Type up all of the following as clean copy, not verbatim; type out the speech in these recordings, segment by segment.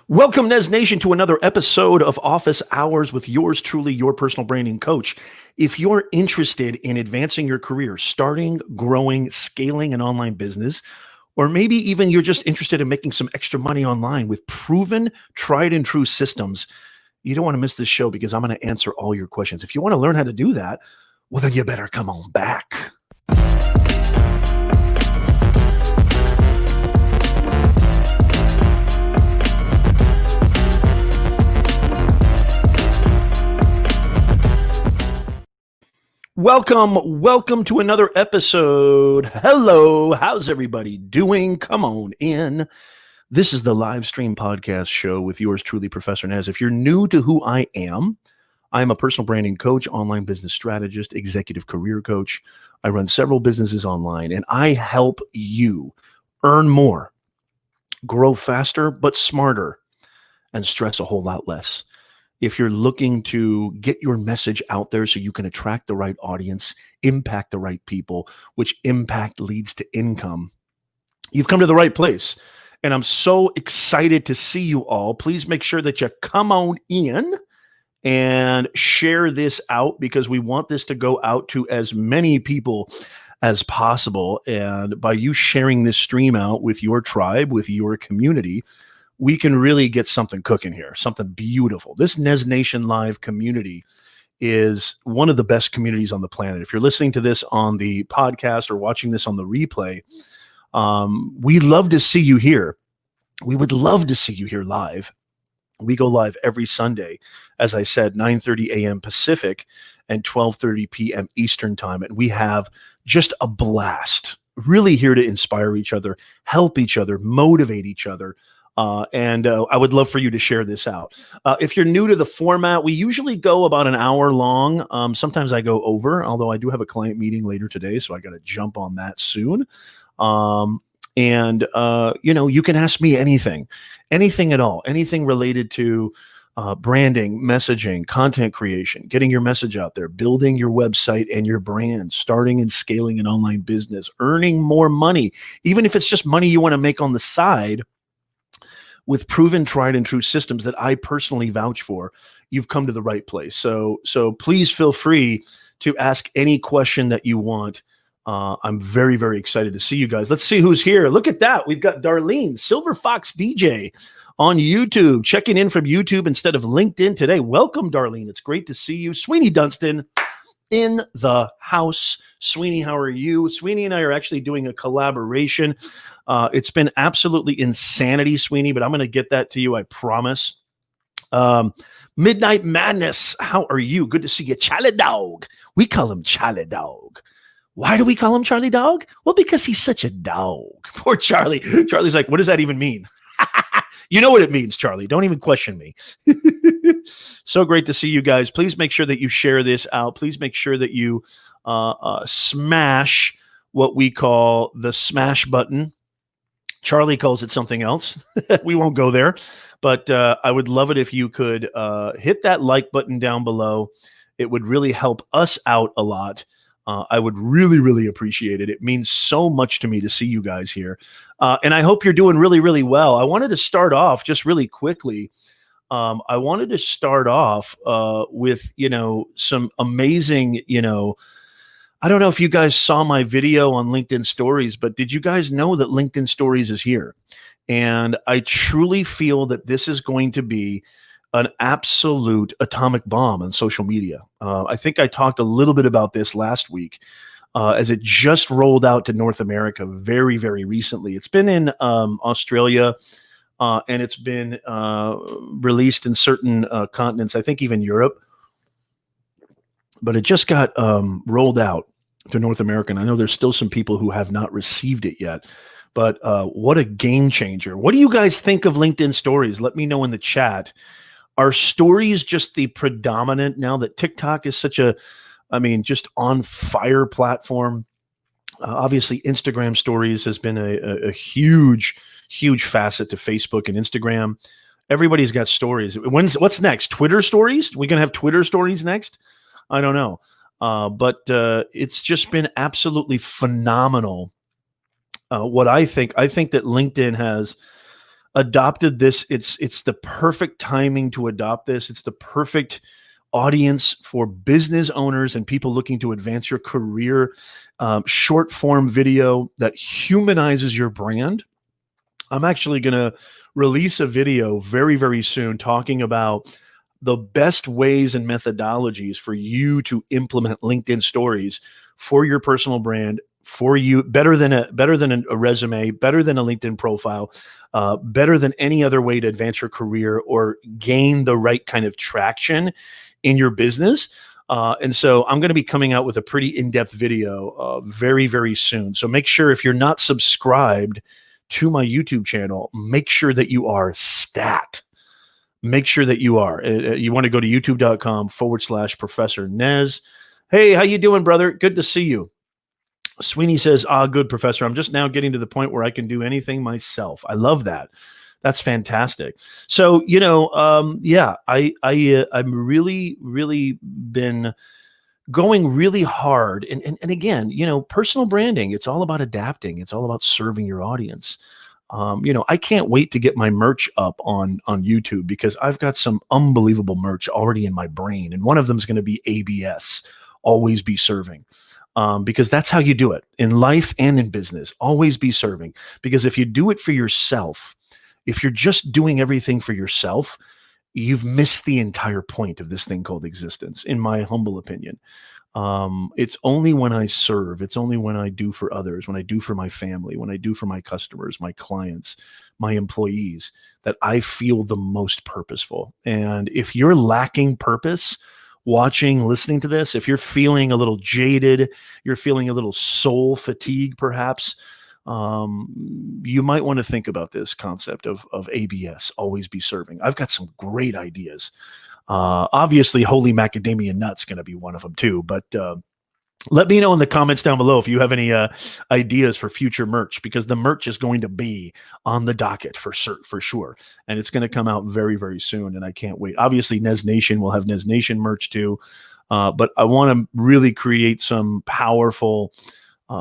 Welcome, Nez Nation, to another episode of Office Hours with yours truly, your personal branding coach. If you're interested in advancing your career, starting, growing, scaling an online business, or maybe even you're just interested in making some extra money online with proven, tried and true systems, you don't want to miss this show because I'm going to answer all your questions. If you want to learn how to do that, well, then you better come on back. Welcome to another episode. Hello, how's everybody doing? Come on in. This is the live stream podcast show with yours truly, Professor Nez. If you're new to who I am a personal branding coach, online business strategist, executive career coach. I run several businesses online, and I help you earn more, grow faster, but smarter, and stress a whole lot less. If you're looking to get your message out there so you can attract the right audience, impact the right people, which impact leads to income, you've come to the right place. And I'm so excited to see you all. Please make sure that you come on in and share this out because we want this to go out to as many people as possible. And by you sharing this stream out with your tribe, with your community, we can really get something cooking here, something beautiful. This Nez Nation Live community is one of the best communities on the planet. If you're listening to this on the podcast or watching this on the replay, we love to see you here. We would love to see you here live. We go live every Sunday, as I said, 9:30 a.m. Pacific and 12:30 p.m. Eastern time. And we have just a blast, really here to inspire each other, help each other, motivate each other. And I would love for you to share this out. If you're new to the format, we usually go about an hour long. Sometimes I go over, although I do have a client meeting later today, so I got to jump on that soon. You can ask me anything at all, anything related to branding, messaging, content creation, getting your message out there, building your website and your brand, starting and scaling an online business, earning more money, even if it's just money you want to make on the side. With proven, tried and true systems that I personally vouch for, you've come to the right place. So please feel free to ask any question that you want. I'm very, very excited to see you guys. Let's see who's here. Look at that. We've got Darlene, Silver Fox DJ on YouTube, checking in from YouTube instead of LinkedIn today. Welcome, Darlene. It's great to see you. Sweeney Dunstan in the house. Sweeney, how are you? Sweeney and I are actually doing a collaboration. It's been absolutely insanity, Sweeney, but I'm going to get that to you, I promise. Midnight Madness, how are you? Good to see you. Charlie Dog. We call him Charlie Dog. Why do we call him Charlie Dog? Well, because he's such a dog. Poor Charlie. Charlie's like, what does that even mean? You know what it means, Charlie. Don't even question me. So great to see you guys. Please make sure that you share this out. Please make sure that you smash what we call the smash button. Charlie calls it something else. We won't go there. But I would love it if you could hit that like button down below. It would really help us out a lot. I would really, really appreciate it. It means so much to me to see you guys here. And I hope you're doing really, really well. I wanted to start off just really quickly. I wanted to start off with, some amazing, I don't know if you guys saw my video on LinkedIn Stories, but did you guys know that LinkedIn Stories is here? And I truly feel that this is going to be an absolute atomic bomb on social media. I think I talked a little bit about this last week as it just rolled out to North America very, very recently. It's been in Australia and it's been released in certain continents, I think even Europe. But it just got rolled out to North America. And I know there's still some people who have not received it yet. But what a game changer. What do you guys think of LinkedIn Stories? Let me know in the chat. Are stories just the predominant now that TikTok is such a, just on fire platform? Obviously, Instagram Stories has been a huge, huge facet to Facebook and Instagram. Everybody's got stories. What's next? Twitter Stories? We going to have Twitter Stories next? I don't know. But it's just been absolutely phenomenal. What I think that LinkedIn has adopted this. It's the perfect timing to adopt this. It's the perfect audience for business owners and people looking to advance your career. Short form video that humanizes your brand. I'm actually going to release a video very, very soon talking about the best ways and methodologies for you to implement LinkedIn stories for your personal brand, for you, better than a resume, better than a LinkedIn profile, better than any other way to advance your career or gain the right kind of traction in your business. And so I'm going to be coming out with a pretty in-depth video very, very soon. So make sure, if you're not subscribed to my YouTube channel, make sure that you are stat. Make sure that you are. You want to go to youtube.com/Professor Nez. Hey, how you doing, brother? Good to see you. Sweeney says, good, Professor. I'm just now getting to the point where I can do anything myself. I love that. That's fantastic. So, yeah, I'm really been going really hard. And again, personal branding, it's all about adapting. It's all about serving your audience. I can't wait to get my merch up on YouTube, because I've got some unbelievable merch already in my brain. And one of them is going to be ABS, always be serving. Because that's how you do it in life and in business. Always be serving. Because if you do it for yourself, if you're just doing everything for yourself, you've missed the entire point of this thing called existence, in my humble opinion. It's only when I serve, it's only when I do for others, when I do for my family, when I do for my customers, my clients, my employees, that I feel the most purposeful. And if you're lacking purpose, listening to this, if you're feeling a little jaded, you're feeling a little soul fatigue, perhaps, you might want to think about this concept of ABS, always be serving. I've got some great ideas. Obviously, Holy Macadamia Nut's going to be one of them too, but let me know in the comments down below if you have any ideas for future merch, because the merch is going to be on the docket for sure. And it's going to come out very, very soon. And I can't wait. Obviously, Nez Nation will have Nez Nation merch too. But I want to really create some powerful,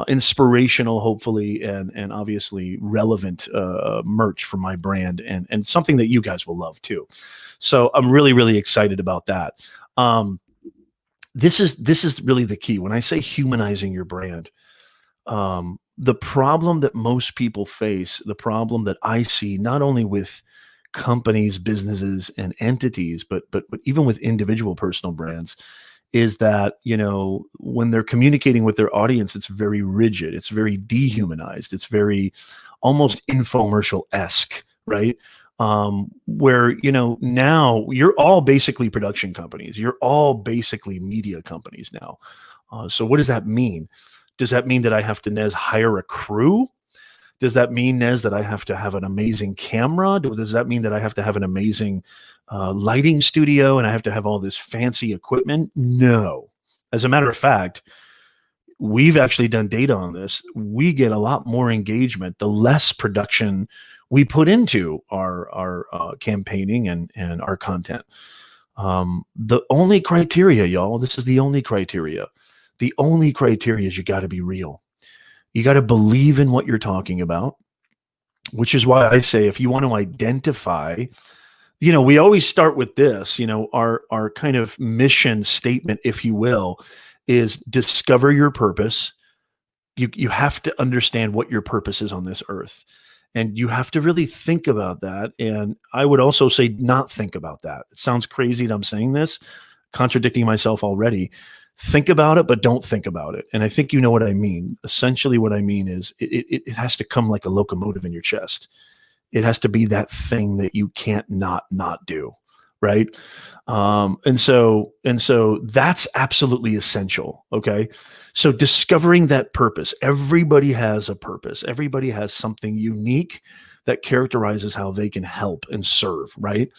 inspirational, hopefully, and obviously relevant merch for my brand, and something that you guys will love too. So I'm really, really excited about that. This is really the key. When I say humanizing your brand, the problem that most people face, the problem that I see, not only with companies, businesses, and entities, but even with individual personal brands, is that, when they're communicating with their audience, it's very rigid, it's very dehumanized, it's very almost infomercial-esque, right? Where, now you're all basically production companies. You're all basically media companies now. So what does that mean? Does that mean that I have to, Nez, hire a crew? Does that mean, Nez, that I have to have an amazing camera? Does that mean that I have to have an amazing lighting studio and I have to have all this fancy equipment? No. As a matter of fact, we've actually done data on this. We get a lot more engagement the less production we put into our campaigning and our content. The only criteria, y'all, this is the only criteria. The only criteria is you got to be real. You got to believe in what you're talking about, which is why I say, if you want to identify, we always start with this, our kind of mission statement, if you will, is discover your purpose. You have to understand what your purpose is on this earth. And you have to really think about that. And I would also say not think about that. It sounds crazy that I'm saying this, contradicting myself already. Think about it, but don't think about it. And I think you know what I mean. Essentially what I mean is it has to come like a locomotive in your chest. It has to be that thing that you can't not do, right? And so that's absolutely essential, okay? So discovering that purpose. Everybody has a purpose. Everybody has something unique that characterizes how they can help and serve, right?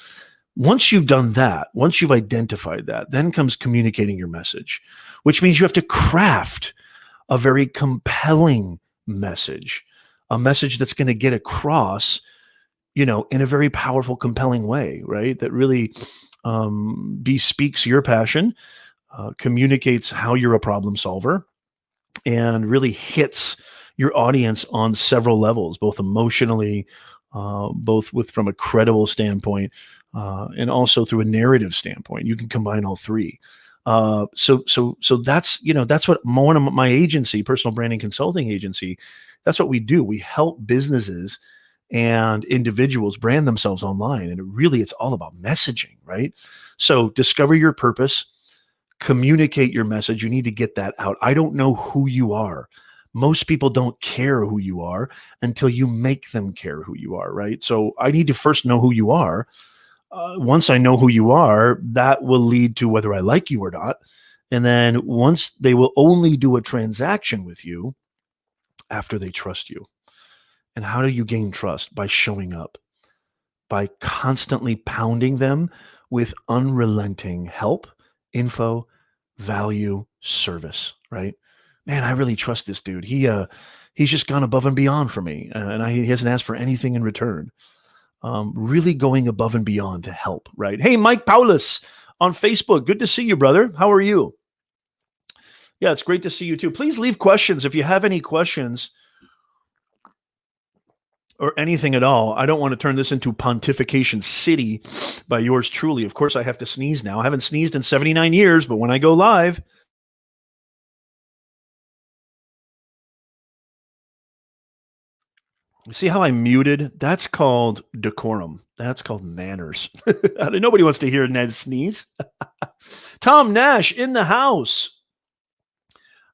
Once you've done that, once you've identified that, then comes communicating your message, which means you have to craft a very compelling message, a message that's going to get across, in a very powerful, compelling way, right? That really bespeaks your passion, communicates how you're a problem solver, and really hits your audience on several levels, both emotionally, both from a credible standpoint and also through a narrative standpoint. You can combine all three. So that's that's what one of my agency, personal branding consulting agency, that's what we do. We help businesses and individuals brand themselves online, and it's all about messaging, right? So discover your purpose, communicate your message. You need to get that out. I don't know who you are. Most people don't care who you are until you make them care who you are, right? So I need to first know who you are. Once I know who you are, that will lead to whether I like you or not. And then once they will only do a transaction with you after they trust you. And how do you gain trust? By showing up, by constantly pounding them with unrelenting help, info, value, service, right? Man, I really trust this dude. He's just gone above and beyond for me, and he hasn't asked for anything in return. Really going above and beyond to help, right? Hey, Mike Paulus on Facebook. Good to see you, brother. How are you? Yeah, it's great to see you too. Please leave questions if you have any questions or anything at all. I don't want to turn this into Pontification City by yours truly. Of course, I have to sneeze now. I haven't sneezed in 79 years, but when I go live, see how I muted? That's called decorum. That's called manners. Nobody wants to hear Ned sneeze. Tom Nash in the house.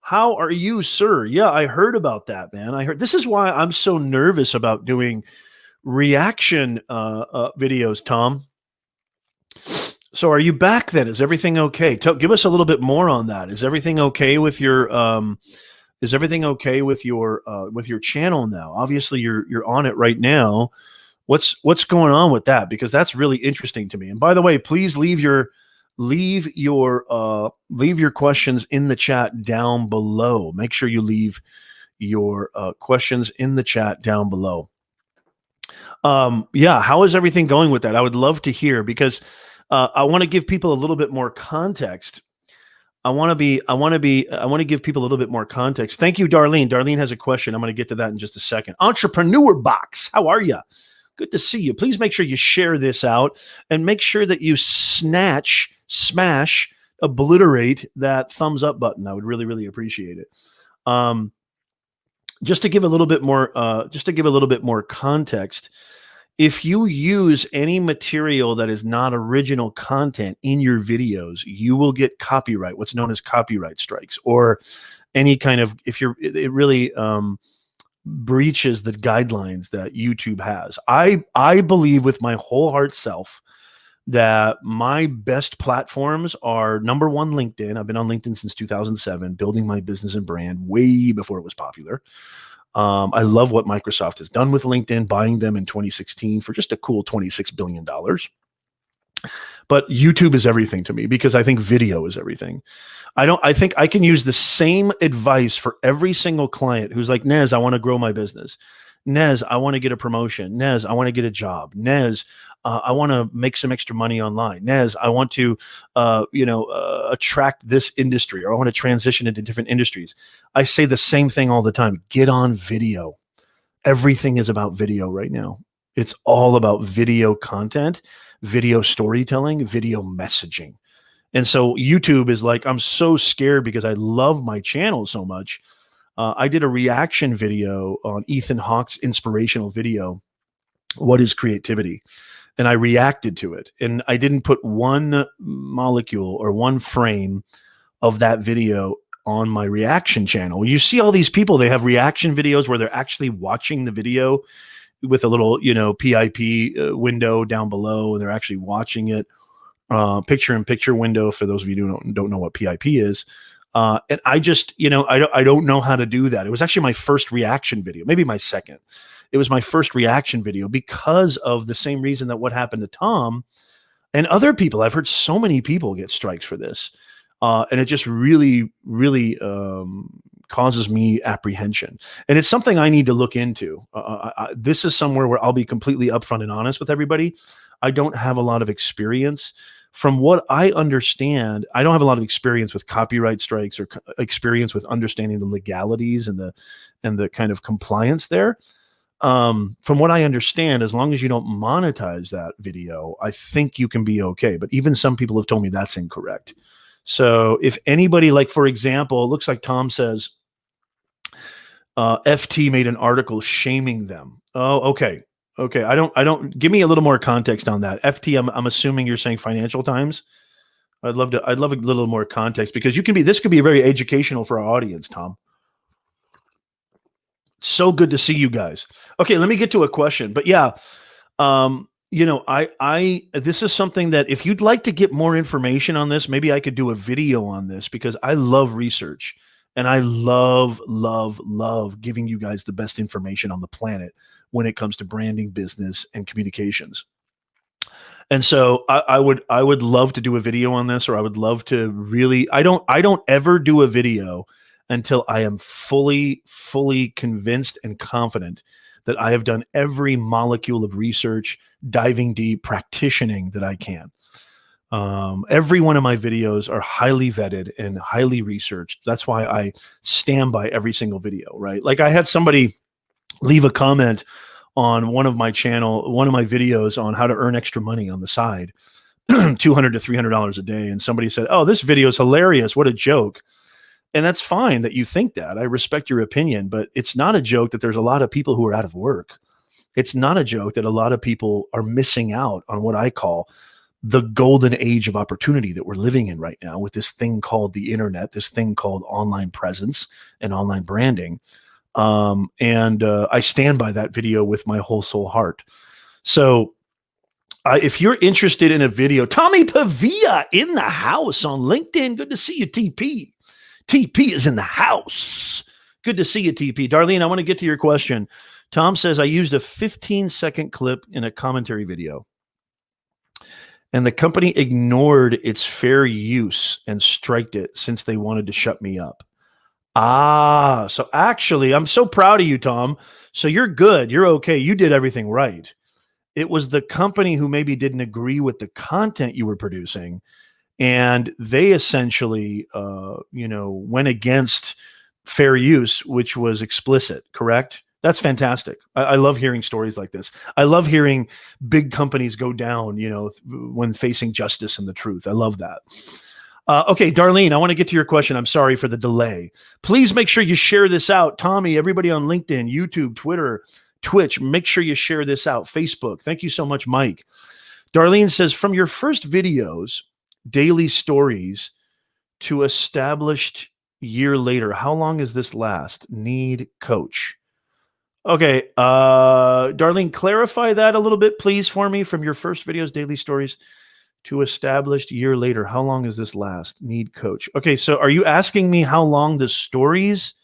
How are you, sir? Yeah, I heard about that, man. I heard. This is why I'm so nervous about doing reaction videos, Tom. So are you back then? Is everything okay? Give us a little bit more on that. Is everything okay with your channel now? Obviously you're on it right now. What's going on with that? Because that's really interesting to me. And by the way, please leave your questions in the chat down below. Make sure you leave your questions in the chat down below. Yeah, how is everything going with that? I would love to hear, because I want to give people a little bit more context. I want to give people a little bit more context. Thank you, Darlene. Darlene has a question. I'm going to get to that in just a second. Entrepreneur Box, how are you? Good to see you. Please make sure you share this out, and make sure that you smash, obliterate that thumbs up button. I would really, really appreciate it. Just to give a little bit more context, if you use any material that is not original content in your videos, you will get copyright, what's known as copyright strikes, or any kind of, it really breaches the guidelines that YouTube has. I believe with my whole heart self that my best platforms are, number one, LinkedIn. I've been on LinkedIn since 2007, building my business and brand way before it was popular. I love what Microsoft has done with LinkedIn, buying them in 2016 for just a cool $26 billion. But YouTube is everything to me, because I think video is everything. I think I can use the same advice for every single client who's like, Nez, I want to grow my business. Nez, I want to get a promotion. Nez, I want to get a job. Nez, I want to make some extra money online. Nez, I want to, attract this industry, or I want to transition into different industries. I say the same thing all the time. Get on video. Everything is about video right now. It's all about video content, video storytelling, video messaging. And so YouTube is like, I'm so scared because I love my channel so much. I did a reaction video on Ethan Hawke's inspirational video, What is Creativity? And I reacted to it. And I didn't put one molecule or one frame of that video on my reaction channel. You see all these people, they have reaction videos where they're actually watching the video with a little, PIP window down below, and they're actually watching it. Picture-in-picture window, for those of you who don't know what PIP is. And I just, I don't know how to do that. It was actually my first reaction video, maybe my second. It was my first reaction video because of the same reason that what happened to Tom and other people. I've heard so many people get strikes for this. And it just really, really causes me apprehension. And it's something I need to look into. This is somewhere where I'll be completely upfront and honest with everybody. I don't have a lot of experience. From what I understand, I don't have a lot of experience with copyright strikes or experience with understanding the legalities and the kind of compliance there. From what I understand, as long as you don't monetize that video, I think you can be okay. But even some people have told me that's incorrect. So if anybody, like, for example, it looks like Tom says, FT made an article shaming them. Oh, okay. Okay. I don't give me a little more context on that. FT, I'm assuming you're saying Financial Times. I'd love a little more context, because this could be very educational for our audience, Tom. So good to see you guys. Okay, let me get to a question. But yeah, this is something that if you'd like to get more information on this, maybe I could do a video on this, because I love research and I love giving you guys the best information on the planet when it comes to branding, business, and communications. And so I would love to do a video on this, or I would love to really, I don't ever do a video until I am fully convinced and confident that I have done every molecule of research, diving deep, practicing that I can. Every one of my videos are highly vetted and highly researched. That's why I stand by every single video, right? Like, I had somebody leave a comment on one of my videos on how to earn extra money on the side, $200 to $300 a day. And somebody said, "Oh, this video is hilarious. What a joke." And that's fine that you think that. I respect your opinion, but it's not a joke that there's a lot of people who are out of work. It's not a joke that a lot of people are missing out on what I call the golden age of opportunity that we're living in right now, with this thing called the internet, this thing called online presence and online branding. I stand by that video with my whole soul heart. So if you're interested in a video, Tommy Pavia in the house on LinkedIn. Good to see you, TP. TP is in the house. Good to see you, TP. Darlene, I want to get to your question. Tom says, I used a 15-second clip in a commentary video, and the company ignored its fair use and striked it since they wanted to shut me up. So actually, I'm so proud of you, Tom. So you're good. You're okay. You did everything right. It was the company who maybe didn't agree with the content you were producing, and they essentially, went against fair use, which was explicit, correct? That's fantastic. I love hearing stories like this. I love hearing big companies go down, when facing justice and the truth. I love that. Okay, Darlene, I want to get to your question. I'm sorry for the delay. Please make sure you share this out. Tommy, everybody on LinkedIn, YouTube, Twitter, Twitch, make sure you share this out. Facebook. Thank you so much, Mike. Darlene says, from your first videos, daily stories, to established year later, how long does this last? Need coach. Okay, Darlene, clarify that a little bit, please, for me. From your first videos, daily stories, to established year later, how long does this last? Need coach. Okay, so are you asking me how long the stories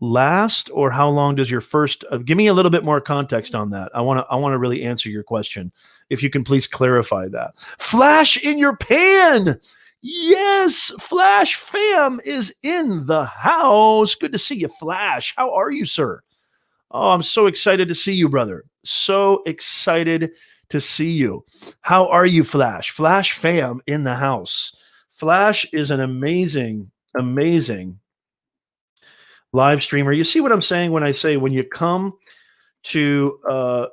last, or how long does your first? Give me a little bit more context on that. I want to really answer your question. If you can please clarify that. Flash in your pan. Yes, Flash fam is in the house. Good to see you, Flash. How are you, sir? Oh, I'm so excited to see you, brother. So excited to see you. How are you, Flash? Flash fam in the house. Flash is an amazing live streamer. You see what I'm saying when I say when you come to a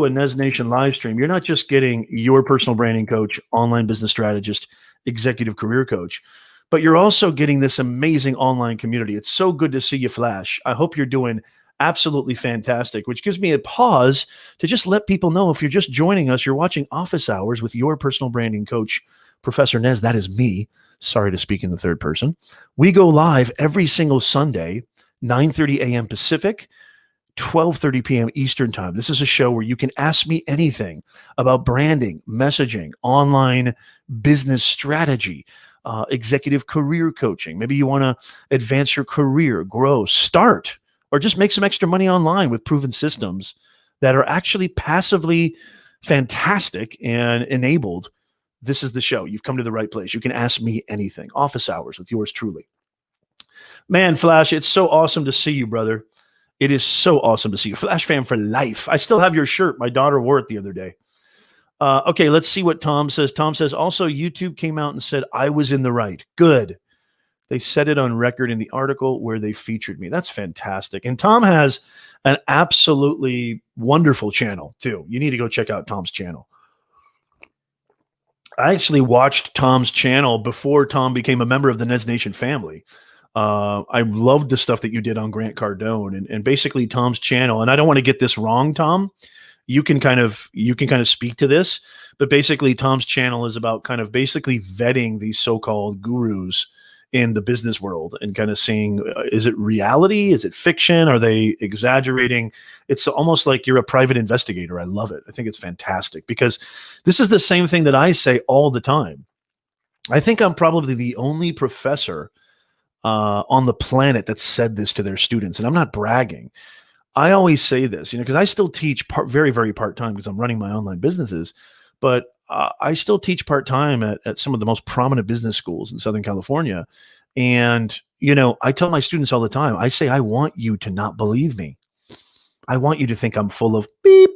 Nez Nation live stream, you're not just getting your personal branding coach, online business strategist, executive career coach, but you're also getting this amazing online community. It's so good to see you, Flash. I hope you're doing absolutely fantastic, which gives me a pause to just let people know, if you're just joining us, you're watching Office Hours with your personal branding coach, Professor Nez. That is me. Sorry to speak in the third person. We go live every single Sunday, 9:30 a.m. Pacific, 12:30 p.m. Eastern time. This is a show where you can ask me anything about branding, messaging, online business strategy, executive career coaching. Maybe you want to advance your career, grow, start, or just make some extra money online with proven systems that are actually passively fantastic and enabled. This is the show. You've come to the right place. You can ask me anything. Office Hours with yours truly. Man, Flash, it's so awesome to see you, brother. It is so awesome to see you. Flash fan for life. I still have your shirt. My daughter wore it the other day. Okay, let's see what Tom says. Tom says, also, YouTube came out and said I was in the right. Good. They set it on record in the article where they featured me. That's fantastic. And Tom has an absolutely wonderful channel too. You need to go check out Tom's channel. I actually watched Tom's channel before Tom became a member of the Nez Nation family. I loved the stuff that you did on Grant Cardone and basically Tom's channel. And I don't want to get this wrong, Tom. You can kind of speak to this, but basically Tom's channel is about kind of basically vetting these so-called gurus in the business world and kind of seeing, is it reality? Is it fiction? Are they exaggerating? It's almost like you're a private investigator. I love it. I think it's fantastic because this is the same thing that I say all the time. I think I'm probably the only professor on the planet that said this to their students, and I'm not bragging. I always say this, because I still teach very, very part-time because I'm running my online businesses, but I still teach part-time at some of the most prominent business schools in Southern California. And, I tell my students all the time, I say, I want you to not believe me. I want you to think I'm full of beep.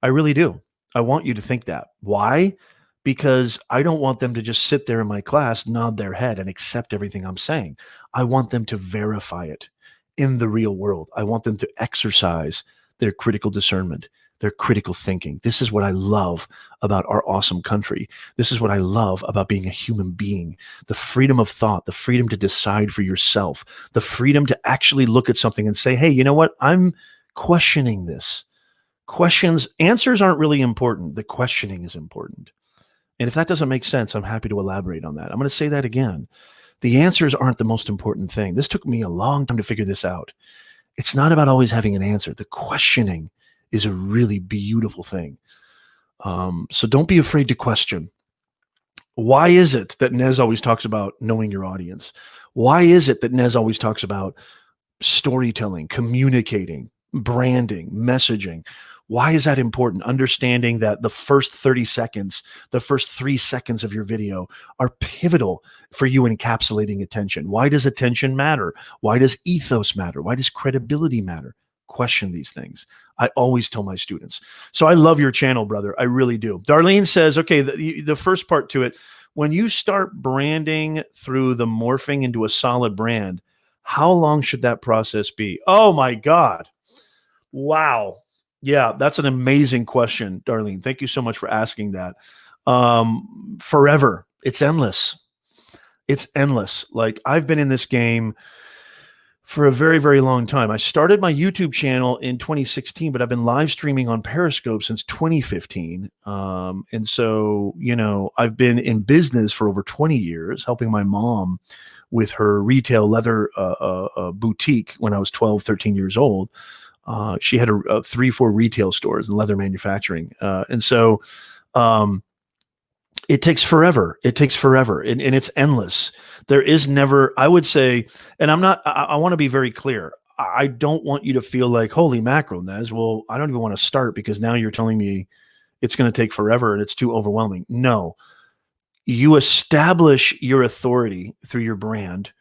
I really do. I want you to think that. Why? Because I don't want them to just sit there in my class, nod their head and accept everything I'm saying. I want them to verify it in the real world. I want them to exercise their critical discernment, their critical thinking. This is what I love about our awesome country. This is what I love about being a human being. The freedom of thought, the freedom to decide for yourself, the freedom to actually look at something and say, hey, you know what? I'm questioning this. Answers aren't really important. The questioning is important. And if that doesn't make sense, I'm happy to elaborate on that. I'm going to say that again. The answers aren't the most important thing. This took me a long time to figure this out. It's not about always having an answer. The questioning is a really beautiful thing. So don't be afraid to question. Why is it that Nez always talks about knowing your audience? Why is it that Nez always talks about storytelling, communicating, branding, messaging? Why is that important? Understanding that the first 30 seconds, the first 3 seconds of your video are pivotal for you encapsulating attention. Why does attention matter? Why does ethos matter? Why does credibility matter? Question these things. I always tell my students. So I love your channel, brother. I really do. Darlene says, okay, the first part to it, when you start branding through the morphing into a solid brand, how long should that process be? Oh my God. Wow. Yeah, that's an amazing question, Darlene. Thank you so much for asking that. Forever. It's endless. It's endless. Like I've been in this game for a very, very long time. I started my YouTube channel in 2016, but I've been live streaming on Periscope since 2015. And so, I've been in business for over 20 years, helping my mom with her retail leather boutique when I was 12, 13 years old. She had 3-4 retail stores in leather manufacturing. And so it takes forever. It takes forever. And it's endless. There is never, I would say, and I want to be very clear. I don't want you to feel like, holy mackerel, Nez. Well, I don't even want to start because now you're telling me it's going to take forever and it's too overwhelming. No, you establish your authority through your brand.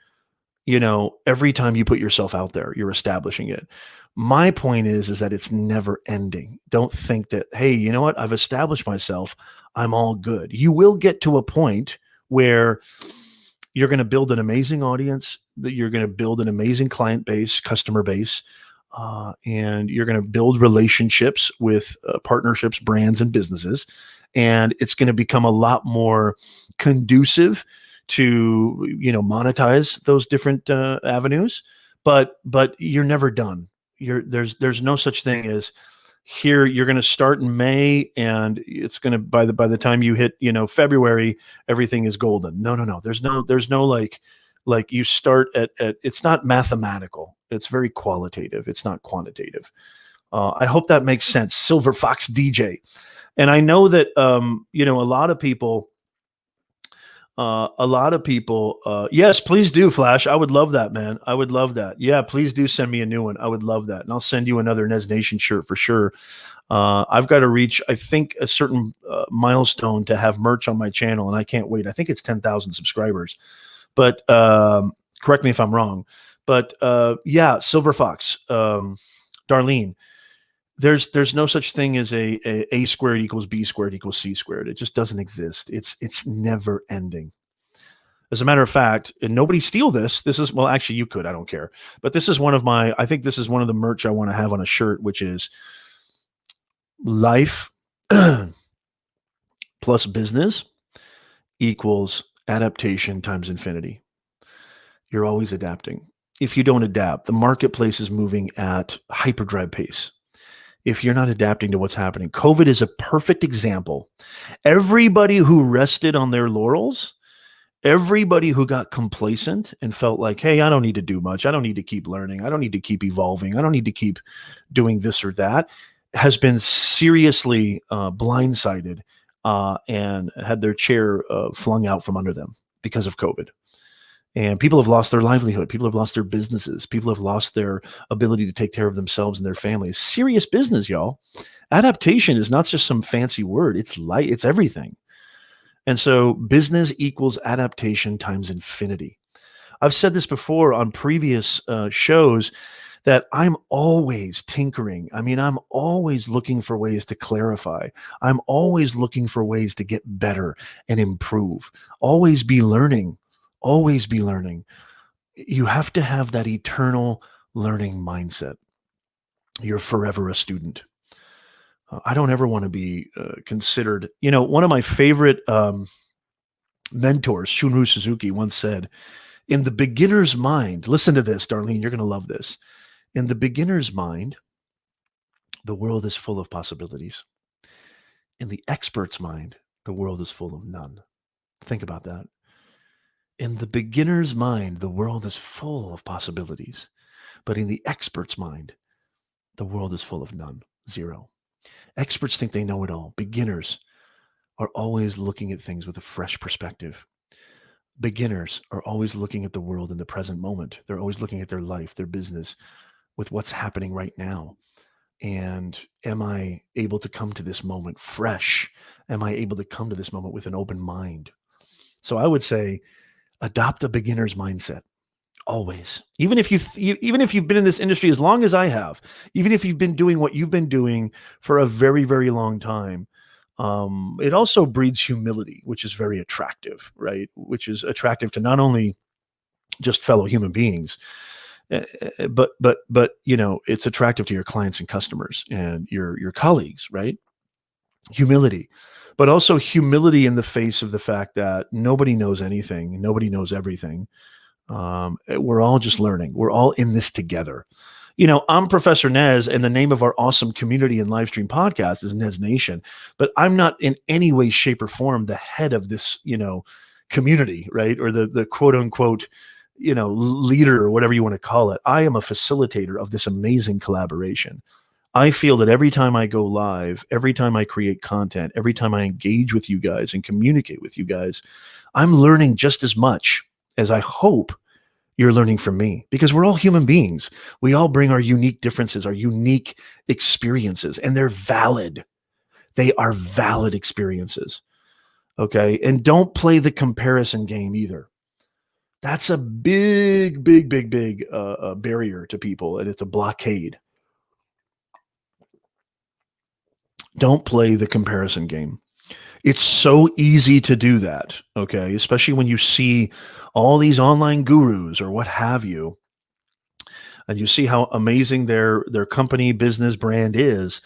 Every time you put yourself out there, you're establishing it. My point is that it's never ending. Don't think that, hey, you know what? I've established myself. I'm all good. You will get to a point where you're going to build an amazing audience, that you're going to build an amazing client base, customer base, and you're going to build relationships with partnerships, brands, and businesses. And it's going to become a lot more conducive to, monetize those different avenues. But you're never done. There's no such thing as here. You're going to start in May and it's going to, by the time you hit, February, everything is golden. No. There's no like you start at it's not mathematical. It's very qualitative. It's not quantitative. I hope that makes sense. Silver Fox DJ. And I know that, a lot of people, yes, please do, Flash. I would love that, man. I would love that. Yeah, please do send me a new one. I would love that. And I'll send you another Nez Nation shirt for sure. I've got to reach, I think, a certain milestone to have merch on my channel, and I can't wait. I think it's 10,000 subscribers. But correct me if I'm wrong. But yeah, Silver Fox, Darlene, there's no such thing as a squared equals B squared equals C squared. It just doesn't exist. It's never ending. As a matter of fact, and nobody steal this. This is, well, actually, you could. I don't care. But this is I think this is one of the merch I want to have on a shirt, which is life plus business equals adaptation times infinity. You're always adapting. If you don't adapt, the marketplace is moving at hyperdrive pace. If you're not adapting to what's happening, COVID is a perfect example. Everybody who rested on their laurels, everybody who got complacent and felt like, hey, I don't need to do much. I don't need to keep learning. I don't need to keep evolving. I don't need to keep doing this or that, has been seriously blindsided and had their chair flung out from under them because of COVID. And people have lost their livelihood. People have lost their businesses. People have lost their ability to take care of themselves and their families. Serious business, y'all. Adaptation is not just some fancy word. It's everything. And so business equals adaptation times infinity. I've said this before on previous shows that I'm always tinkering. I mean, I'm always looking for ways to clarify. I'm always looking for ways to get better and improve. Always be learning. Always be learning. You have to have that eternal learning mindset. You're forever a student. I don't ever want to be considered, one of my favorite mentors, Shunryu Suzuki, once said, in the beginner's mind, listen to this, Darlene, you're going to love this. In the beginner's mind, the world is full of possibilities. In the expert's mind, the world is full of none. Think about that. In the beginner's mind, the world is full of possibilities. But in the expert's mind, the world is full of none, zero. Experts think they know it all. Beginners are always looking at things with a fresh perspective. Beginners are always looking at the world in the present moment. They're always looking at their life, their business, with what's happening right now. And am I able to come to this moment fresh? Am I able to come to this moment with an open mind? So I would say, adopt a beginner's mindset. Always. Even if you've been in this industry as long as I have, even if you've been doing what you've been doing for a very, very long time, it also breeds humility, which is very attractive, right? Which is attractive to not only just fellow human beings, but it's attractive to your clients and customers and your colleagues, right? Humility, but also humility in the face of the fact that nobody knows anything, nobody knows everything. We're all just learning. We're all in this together. I'm Professor Nez, and the name of our awesome community and live stream podcast is Nez Nation. But I'm not in any way, shape, or form the head of this, community, right? Or the quote unquote, leader or whatever you want to call it. I am a facilitator of this amazing collaboration. I feel that every time I go live, every time I create content, every time I engage with you guys and communicate with you guys, I'm learning just as much as I hope you're learning from me, because we're all human beings. We all bring our unique differences, our unique experiences, and they're valid. They are valid experiences. Okay. And don't play the comparison game either. That's a big barrier to people, and it's a blockade. Don't play the comparison game. It's so easy to do that, okay? Especially when you see all these online gurus or what have you, and you see how amazing their company, business, brand is.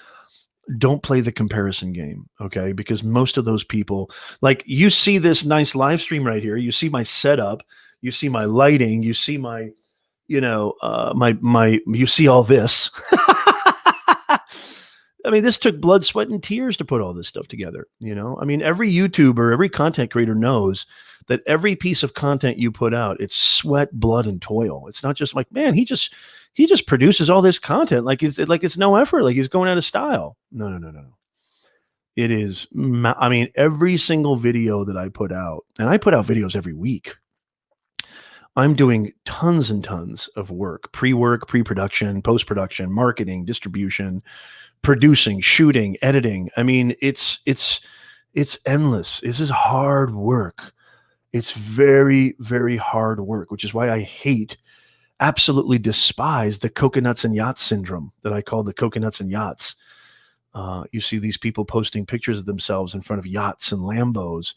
Don't play the comparison game, okay? Because most of those people, like, you see this nice live stream right here, you see my setup, you see my lighting, you see my, you see all this. I mean, this took blood, sweat, and tears to put all this stuff together. I mean, every YouTuber, every content creator knows that every piece of content you put out, it's sweat, blood, and toil. It's not just like, man, he just produces all this content like it's no effort, like he's going out of style. No. It is. I mean, every single video that I put out, and I put out videos every week, I'm doing tons and tons of work, pre-production, post-production, marketing, distribution, producing, shooting, editing. I mean, it's endless. This is hard work. It's very, very hard work, which is why I absolutely despise the coconuts and yachts syndrome that I call the coconuts and yachts. You see these people posting pictures of themselves in front of yachts and Lambos,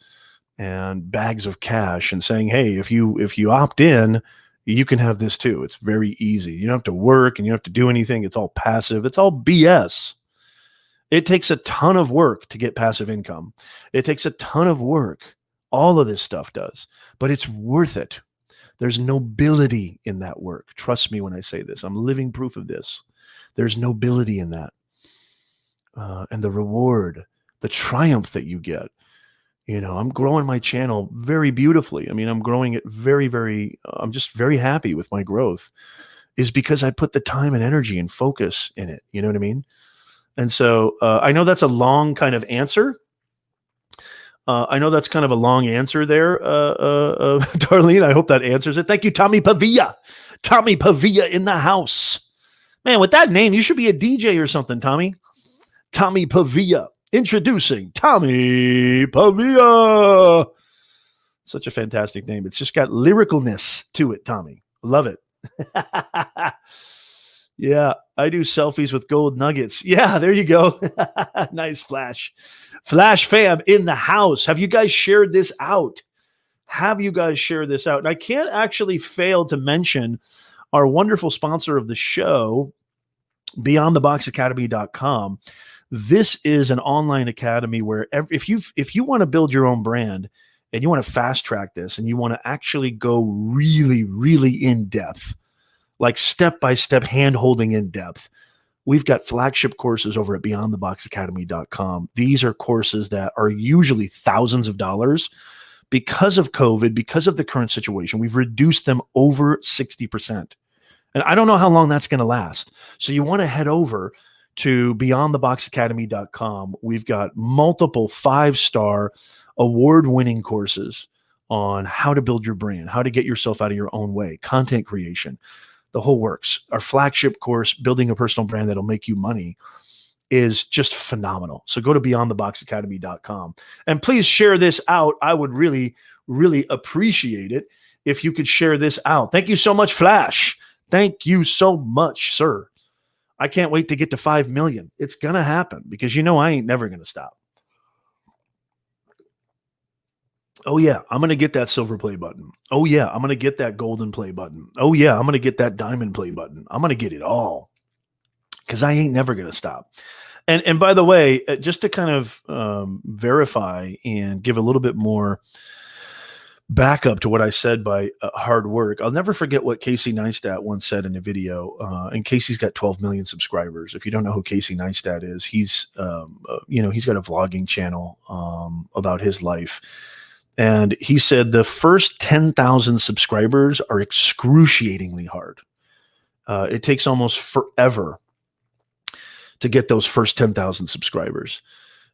and bags of cash and saying, hey, if you opt in, you can have this too. It's very easy. You don't have to work and you don't have to do anything. It's all passive. It's all BS. It takes a ton of work to get passive income. It takes a ton of work. All of this stuff does, but it's worth it. There's nobility in that work. Trust me when I say this. I'm living proof of this. There's nobility in that. And the reward, the triumph that you get. You know, I'm growing my channel very beautifully. I mean, I'm growing it very, very, I'm just very happy with my growth, is because I put the time and energy and focus in it. You know what I mean? And so I know that's a long kind of answer. I know that's kind of a long answer there, Darlene. I hope that answers it. Thank you, Tommy Pavia. Tommy Pavia in the house. Man, with that name, you should be a DJ or something, Tommy. Tommy Pavia. Introducing Tommy Pavia. Such a fantastic name. It's just got lyricalness to it, Tommy. Love it. Yeah, I do selfies with gold nuggets. Yeah, there you go. Nice Flash. Flash fam in the house. Have you guys shared this out? Have you guys shared this out? And I can't actually fail to mention our wonderful sponsor of the show, beyondtheboxacademy.com. This is an online academy where if you want to build your own brand and you want to fast track this and you want to actually go really, really in depth, like step-by-step hand-holding in depth, we've got flagship courses over at beyondtheboxacademy.com. These are courses that are usually thousands of dollars. Because of COVID, because of the current situation, we've reduced them over 60%. And I don't know how long that's going to last. So you want to head over to beyondtheboxacademy.com. We've got multiple 5-star award-winning courses on how to build your brand, how to get yourself out of your own way, content creation, the whole works. Our flagship course, Building a Personal Brand That'll Make You Money, is just phenomenal. So go to beyondtheboxacademy.com and please share this out. I would really, really appreciate it if you could share this out. Thank you so much, Flash. Thank you so much, sir. I can't wait to get to 5 million. It's going to happen because, you know, I ain't never going to stop. Oh, yeah, I'm going to get that silver play button. Oh, yeah, I'm going to get that golden play button. Oh, yeah, I'm going to get that diamond play button. I'm going to get it all because I ain't never going to stop. And by the way, just to kind of verify and give a little bit more backup to what I said by hard work, I'll never forget what Casey Neistat once said in a video. And Casey's got 12 million subscribers. If you don't know who Casey Neistat is, he's he's got a vlogging channel about his life. And he said the first 10,000 subscribers are excruciatingly hard. It takes almost forever to get those first 10,000 subscribers.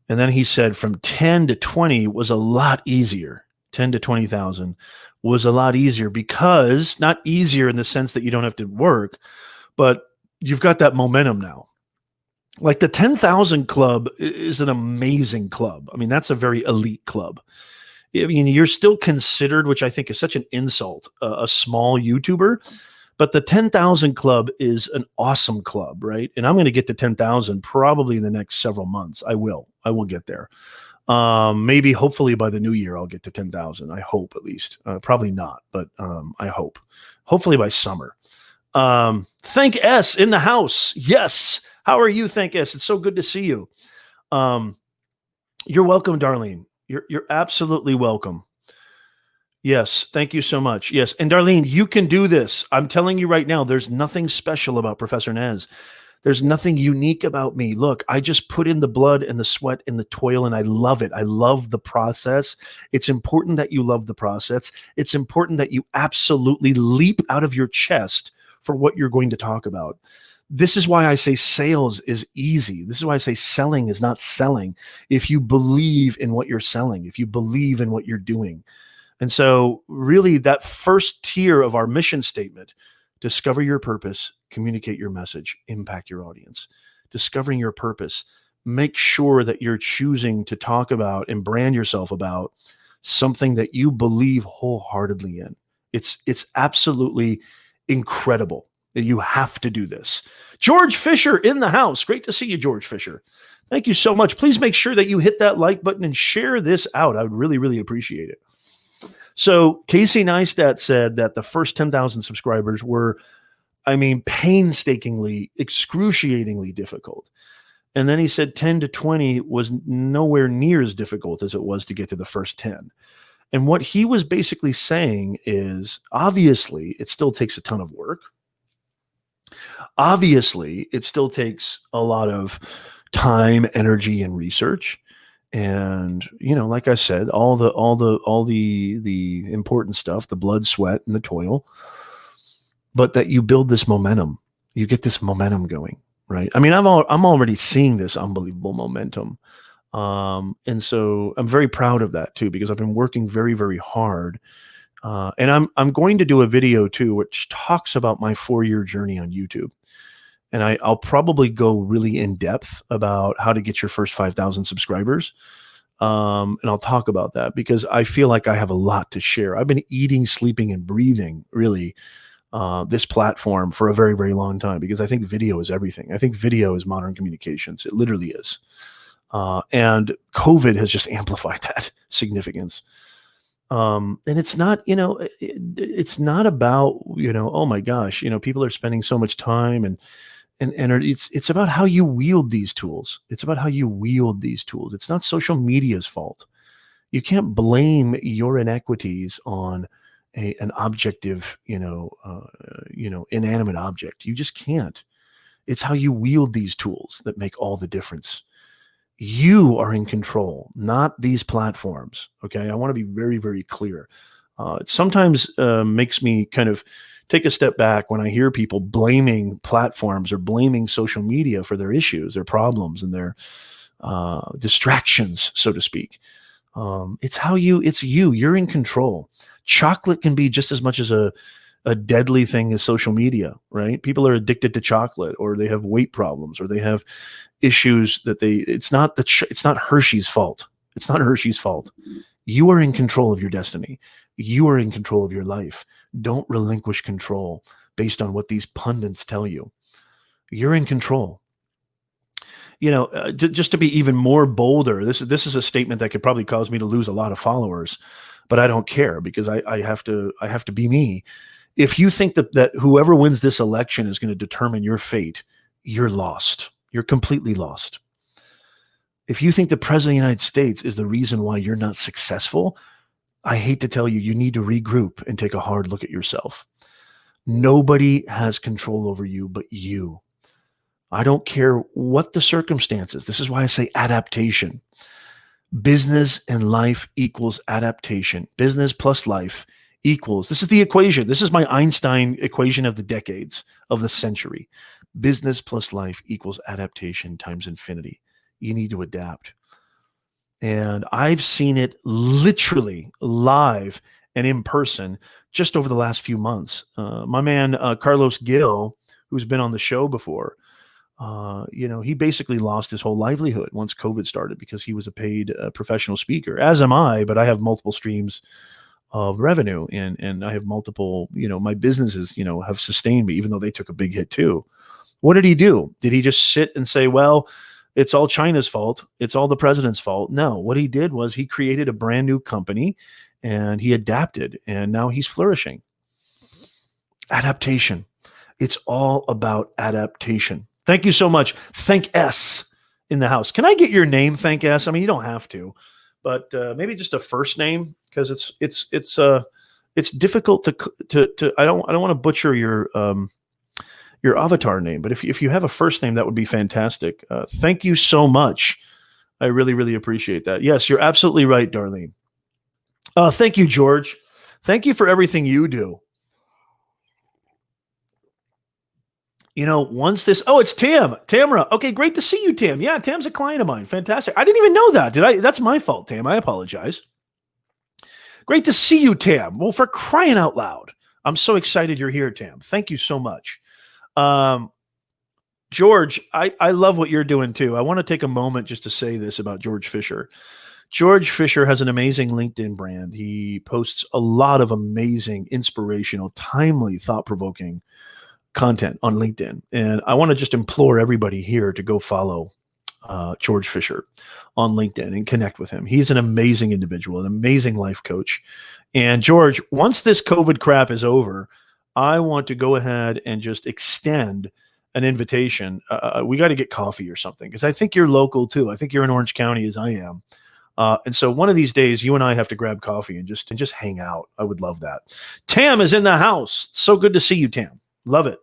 And then he said from 10 to 20 was a lot easier. 10 to 20,000 was a lot easier because, not easier in the sense that you don't have to work, but you've got that momentum now. Like the 10,000 club is an amazing club. I mean, that's a very elite club. I mean, you're still considered, which I think is such an insult, a small YouTuber, but the 10,000 club is an awesome club, right? And I'm going to get to 10,000 probably in the next several months. I will get there. Maybe hopefully by the new year, I'll get to 10,000. I hope at least, probably not, but I hope, hopefully by summer. Thank S in the house. Yes. How are you? Thank S. It's so good to see you. You're welcome, Darlene. You're absolutely welcome. Yes. Thank you so much. Yes. And Darlene, you can do this. I'm telling you right now, there's nothing special about Professor Nez. There's nothing unique about me. Look, I just put in the blood and the sweat and the toil, and I love it. I love the process. It's important that you love the process. It's important that you absolutely leap out of your chest for what you're going to talk about. This is why I say sales is easy. This is why I say selling is not selling. If you believe in what you're selling, if you believe in what you're doing. And so really that first tier of our mission statement, discover your purpose, communicate your message, impact your audience. Discovering your purpose, make sure that you're choosing to talk about and brand yourself about something that you believe wholeheartedly in. It's absolutely incredible that you have to do this. George Fisher in the house. Great to see you, George Fisher. Thank you so much. Please make sure that you hit that like button and share this out. I would really, really appreciate it. So Casey Neistat said that the first 10,000 subscribers were, painstakingly, excruciatingly difficult. And then he said 10 to 20 was nowhere near as difficult as it was to get to the first 10. And what he was basically saying is, obviously, it still takes a ton of work. Obviously, it still takes a lot of time, energy, and research. And, like I said, all the important stuff, the blood, sweat, and the toil, but that you build this momentum, you get this momentum going, right? I'm already seeing this unbelievable momentum. And so I'm very proud of that too, because I've been working very, very hard. And I'm going to do a video too, which talks about my 4-year journey on YouTube. And I'll probably go really in depth about how to get your first 5,000 subscribers. And I'll talk about that because I feel like I have a lot to share. I've been eating, sleeping, and breathing really this platform for a very, very long time because I think video is everything. I think video is modern communications. It literally is. And COVID has just amplified that significance. And it's not, it's not about, oh my gosh, people are spending so much time and it's about how you wield these tools. It's about how you wield these tools. It's not social media's fault. You can't blame your inequities on an objective, inanimate object. You just can't. It's how you wield these tools that make all the difference. You are in control, not these platforms. Okay. I want to be very, very clear. It sometimes makes me kind of take a step back when I hear people blaming platforms or blaming social media for their issues, their problems, and their distractions, so to speak. It's you. You're in control. Chocolate can be just as much as a deadly thing as social media, right? People are addicted to chocolate, or they have weight problems, or they have issues that it's not Hershey's fault. It's not Hershey's fault. You are in control of your destiny. You are in control of your life. Don't relinquish control based on what these pundits tell you. You're in control. Just to be even more bolder, this is a statement that could probably cause me to lose a lot of followers, but I don't care because I have to be me. If you think that whoever wins this election is going to determine your fate, you're lost. You're completely lost. If you think the president of the United States is the reason why you're not successful, I hate to tell you, you need to regroup and take a hard look at yourself. Nobody has control over you but you. I don't care what the circumstances. This is why I say adaptation. Business and life equals adaptation. Business plus life equals, this is the equation. This is my Einstein equation of the decades, of the century. Business plus life equals adaptation times infinity. You need to adapt. And I've seen it literally live and in person just over the last few months. My man, Carlos Gil, who's been on the show before, he basically lost his whole livelihood once COVID started because he was a paid professional speaker, as am I, but I have multiple streams of revenue and I have multiple, my businesses, have sustained me, even though they took a big hit too. What did he do? Did he just sit and say, well, it's all China's fault, it's all the president's fault? No, what he did was he created a brand new company and he adapted and now he's flourishing. Adaptation. It's all about adaptation. Thank you so much. Thank S in the house. Can I get your name? Thank S. I mean, you don't have to, but maybe just a first name because it's difficult to. I don't want to butcher your avatar name, but if you have a first name, that would be fantastic. Thank you so much. I really, really appreciate that. Yes, you're absolutely right, Darlene. Thank you, George. Thank you for everything you do. It's Tamara. Okay, great to see you, Tam. Yeah, Tam's a client of mine. Fantastic. I didn't even know that. Did I? That's my fault, Tam. I apologize. Great to see you, Tam. Well, for crying out loud. I'm so excited you're here, Tam. Thank you so much. George, I love what you're doing too. I want to take a moment just to say this about George Fisher. George Fisher has an amazing LinkedIn brand. He posts a lot of amazing, inspirational, timely, thought-provoking content on LinkedIn. And I want to just implore everybody here to go follow George Fisher, on LinkedIn and connect with him. He's an amazing individual, an amazing life coach. And George, once this COVID crap is over, I want to go ahead and just extend an invitation. We got to get coffee or something, because I think you're local too. I think you're in Orange County as I am. And so one of these days, you and I have to grab coffee and just hang out. I would love that. Tam is in the house. So good to see you, Tam. Love it.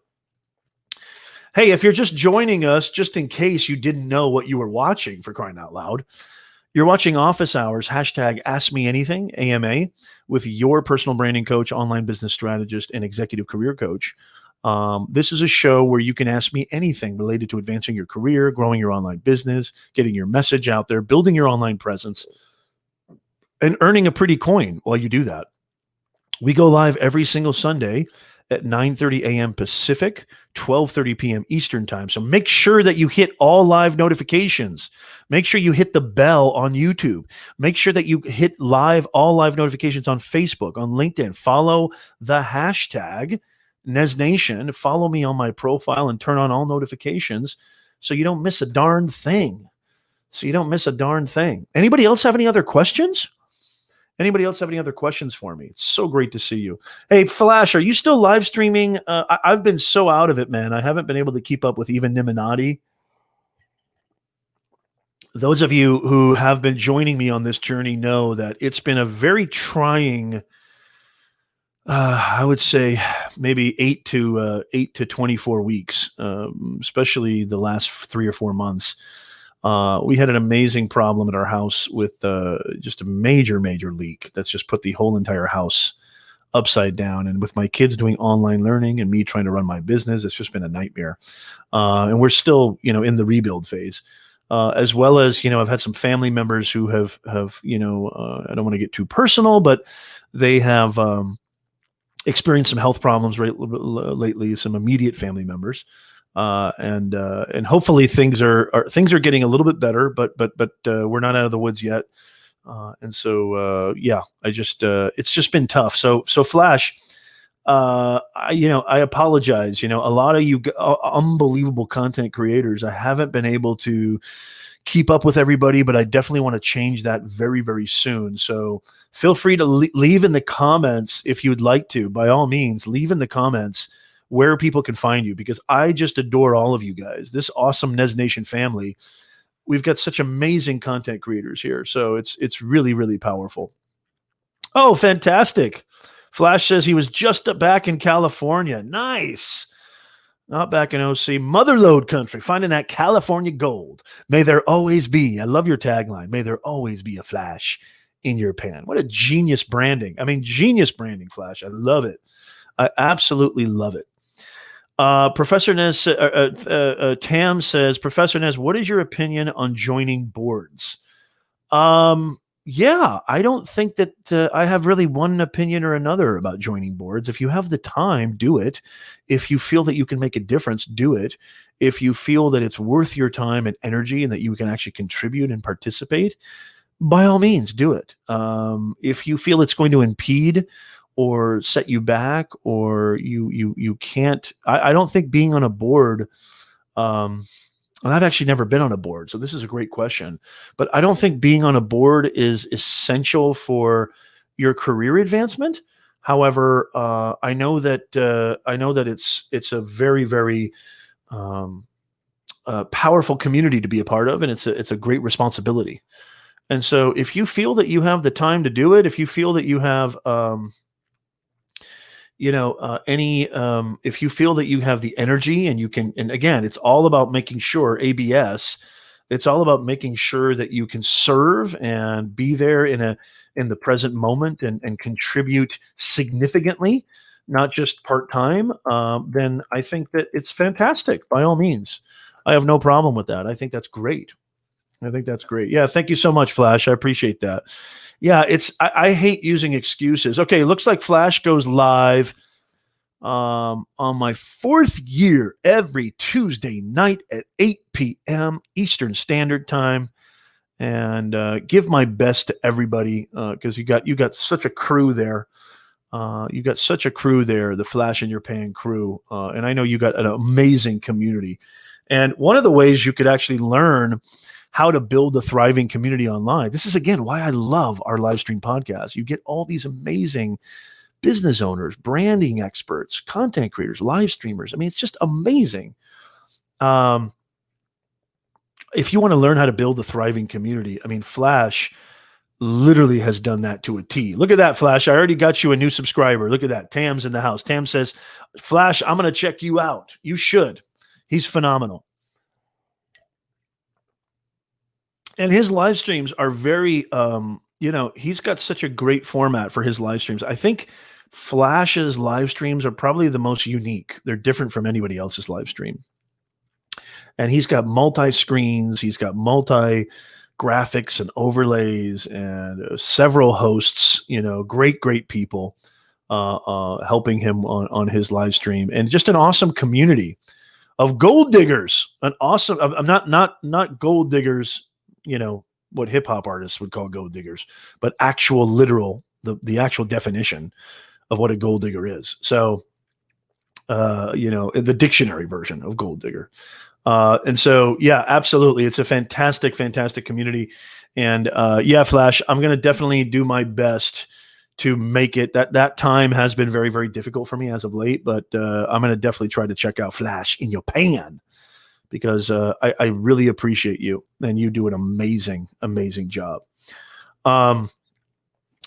Hey, if you're just joining us, just in case you didn't know what you were watching, for crying out loud, you're watching Office Hours, hashtag Ask Me Anything, AMA, with your personal branding coach, online business strategist, and executive career coach. This is a show where you can ask me anything related to advancing your career, growing your online business, getting your message out there, building your online presence, and earning a pretty coin while you do that. We go live every single Sunday at 9:30 a.m. Pacific, 12:30 p.m. Eastern time. So make sure that you hit all live notifications. Make sure you hit the bell on YouTube. Make sure that you hit all live notifications on Facebook, on LinkedIn. Follow the hashtag Nez Nation. Follow me on my profile and turn on all notifications so you don't miss a darn thing. Anybody else have any other questions? Anybody else have any other questions for me? It's so great to see you. Hey, Flash, are you still live streaming? I've been so out of it, man. I haven't been able to keep up with even Niminati. Those of you who have been joining me on this journey know that it's been a very trying, I would say maybe 8 to 24 weeks, especially the last 3 or 4 months. We had an amazing problem at our house with just a major leak that's just put the whole entire house upside down. And with my kids doing online learning and me trying to run my business, it's just been a nightmare. And we're still, in the rebuild phase, as well as, I've had some family members who have I don't want to get too personal, but they have experienced some health problems lately, some immediate family members. And hopefully things are getting a little bit better, but we're not out of the woods yet. And so, it's just been tough. So Flash, I apologize. A lot of you unbelievable content creators, I haven't been able to keep up with everybody, but I definitely want to change that very, very soon. So feel free to leave in the comments if you'd like to. By all means, leave in the comments where people can find you, because I just adore all of you guys. This awesome Nez Nation family. We've got such amazing content creators here. So it's really, really powerful. Oh, fantastic. Flash says he was just back in California. Nice. Not back in OC. Motherlode country, finding that California gold. May there always be, I love your tagline, may there always be a Flash in your pan. What a genius branding. I mean, genius branding, Flash. I love it. I absolutely love it. Professor Nez, Tam says, Professor Nez, what is your opinion on joining boards? Yeah, I don't think that I have really one opinion or another about joining boards. If you have the time, do it. If you feel that you can make a difference, do it. If you feel that it's worth your time and energy and that you can actually contribute and participate, by all means, do it. If you feel it's going to impede or set you back, or you can't, I don't think being on a board, and I've actually never been on a board, so this is a great question, but I don't think being on a board is essential for your career advancement. However, I know that it's a very, very powerful community to be a part of, and it's a great responsibility. And so if you feel that you have the time to do it, if you feel that you have if you feel that you have the energy and you can, and again, it's all about making sure it's all about making sure that you can serve and be there in the present moment and contribute significantly, not just part-time, then I think that it's fantastic. By all means, I have no problem with that. I think that's great. Yeah. Thank you so much, Flash. I appreciate that. Yeah, I hate using excuses. Okay, looks like Flash goes live on my 4th year every Tuesday night at 8 p.m. Eastern Standard Time, and give my best to everybody, because you got such a crew there. The Flash in Your Pan crew, and I know you got an amazing community. And one of the ways you could actually learn how to build a thriving community online. This is, again, why I love our live stream podcast. You get all these amazing business owners, branding experts, content creators, live streamers. I mean, it's just amazing. If you want to learn how to build a thriving community, I mean, Flash literally has done that to a T. Look at that, Flash. I already got you a new subscriber. Look at that. Tam's in the house. Tam says, Flash, I'm going to check you out. You should. He's phenomenal. And his live streams are very, he's got such a great format for his live streams. I think Flash's live streams are probably the most unique. They're different from anybody else's live stream. And he's got multi-screens. He's got multi-graphics and overlays and several hosts, great people helping him on his live stream. And just an awesome community of gold diggers. An awesome, not gold diggers, what hip hop artists would call gold diggers, but actual literal, the actual definition of what a gold digger is. So, the dictionary version of gold digger. And so, yeah, absolutely. It's a fantastic community. And Flash, I'm going to definitely do my best to make it. That time has been very, very difficult for me as of late, but I'm going to definitely try to check out Flash in your pan, because I really appreciate you, and you do an amazing job.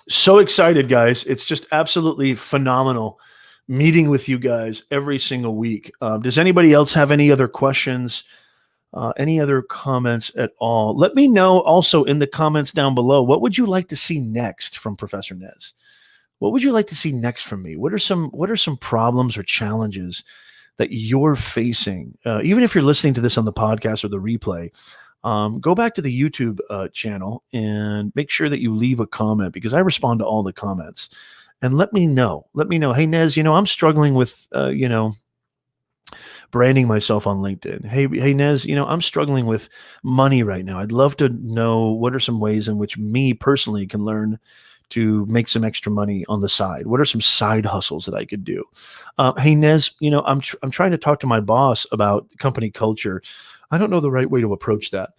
So excited, guys. It's just absolutely phenomenal meeting with you guys every single week. Does anybody else have any other questions, any other comments at all? Let me know also in the comments down below. What would you like to see next from Professor Nez? What would you like to see next from me? What are some problems or challenges that you're facing? Even if you're listening to this on the podcast or the replay, go back to the YouTube channel and make sure that you leave a comment, because I respond to all the comments. And let me know, hey, Nez, I'm struggling with, branding myself on LinkedIn. Hey, Nez, I'm struggling with money right now. I'd love to know what are some ways in which me personally can learn to make some extra money on the side. What are some side hustles that I could do? Hey, Nez, I'm trying to talk to my boss about company culture. I don't know the right way to approach that.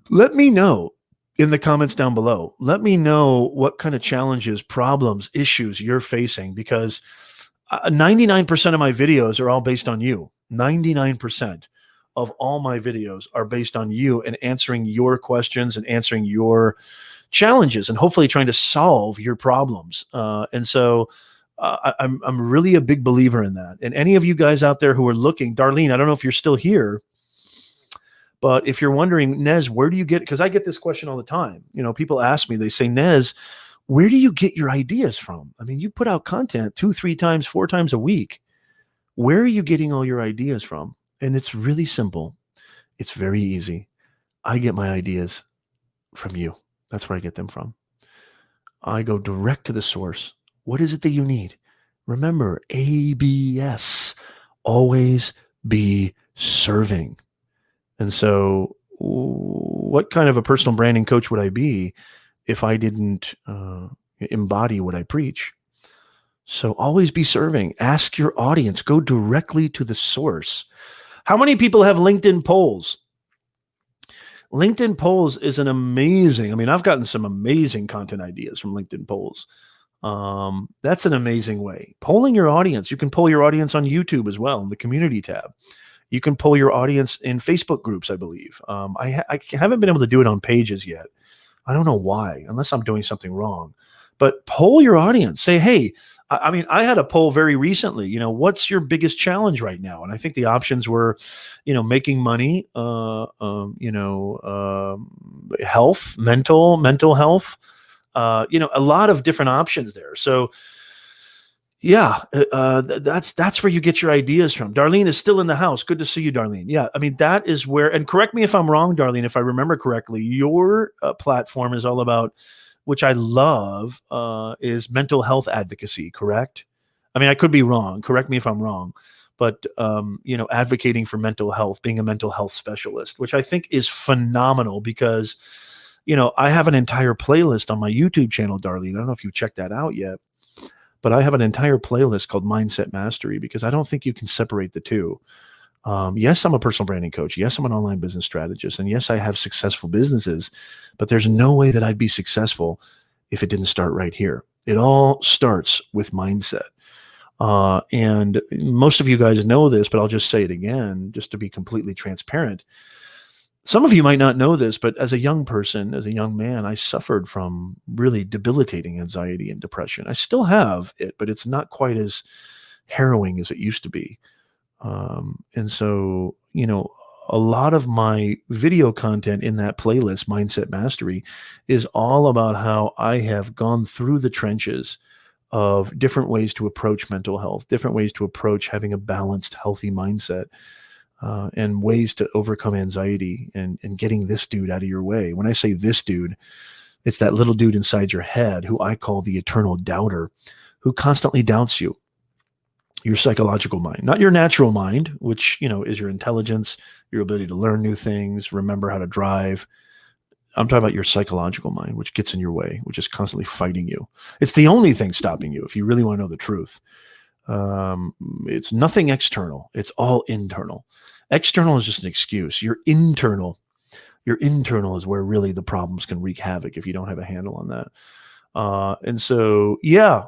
Let me know in the comments down below. Let me know what kind of challenges, problems, issues you're facing, because 99% of my videos are all based on you. 99% of all my videos are based on you and answering your questions and answering your challenges and hopefully trying to solve your problems. And so I'm really a big believer in that. And any of you guys out there who are looking, Darlene, I don't know if you're still here, but if you're wondering, Nez, where do you get, because I get this question all the time. People ask me, they say, Nez, where do you get your ideas from? I mean, you put out content 2, 3 times, 4 times a week. Where are you getting all your ideas from? And it's really simple. It's very easy. I get my ideas from you. That's where I get them from. I go direct to the source. What is it that you need? Remember, ABS, always be serving. And so what kind of a personal branding coach would I be if I didn't embody what I preach? So always be serving. Ask your audience. Go directly to the source. How many people have LinkedIn polls? LinkedIn polls is an amazing, I've gotten some amazing content ideas from LinkedIn polls. That's an amazing way. Polling your audience. You can poll your audience on YouTube as well in the community tab. You can poll your audience in Facebook groups, I believe. I haven't been able to do it on pages yet. I don't know why, unless I'm doing something wrong. But poll your audience. Say, hey, I had a poll very recently. What's your biggest challenge right now? And I think the options were, making money, health, mental health, a lot of different options there. So yeah, that's where you get your ideas from. Darlene is still in the house. Good to see you, Darlene. Yeah, that is where, and correct me if I'm wrong, Darlene, if I remember correctly, your platform is all about, which I love, is mental health advocacy, correct? I could be wrong. Correct me if I'm wrong. But, advocating for mental health, being a mental health specialist, which I think is phenomenal because, I have an entire playlist on my YouTube channel, Darlene. I don't know if you've checked that out yet. But I have an entire playlist called Mindset Mastery because I don't think you can separate the two. Yes, I'm a personal branding coach. Yes, I'm an online business strategist. And yes, I have successful businesses, but there's no way that I'd be successful if it didn't start right here. It all starts with mindset. And most of you guys know this, but I'll just say it again, just to be completely transparent. Some of you might not know this, but as a young person, as a young man, I suffered from really debilitating anxiety and depression. I still have it, but it's not quite as harrowing as it used to be. And so, a lot of my video content in that playlist, Mindset Mastery, is all about how I have gone through the trenches of different ways to approach mental health, different ways to approach having a balanced, healthy mindset, and ways to overcome anxiety and getting this dude out of your way. When I say this dude, it's that little dude inside your head who I call the eternal doubter, who constantly doubts you. Your psychological mind, not your natural mind, which, is your intelligence, your ability to learn new things, remember how to drive. I'm talking about your psychological mind, which gets in your way, which is constantly fighting you. It's the only thing stopping you, if you really want to know the truth. It's nothing external. It's all internal. External is just an excuse. Your internal is where really the problems can wreak havoc if you don't have a handle on that. And so, yeah,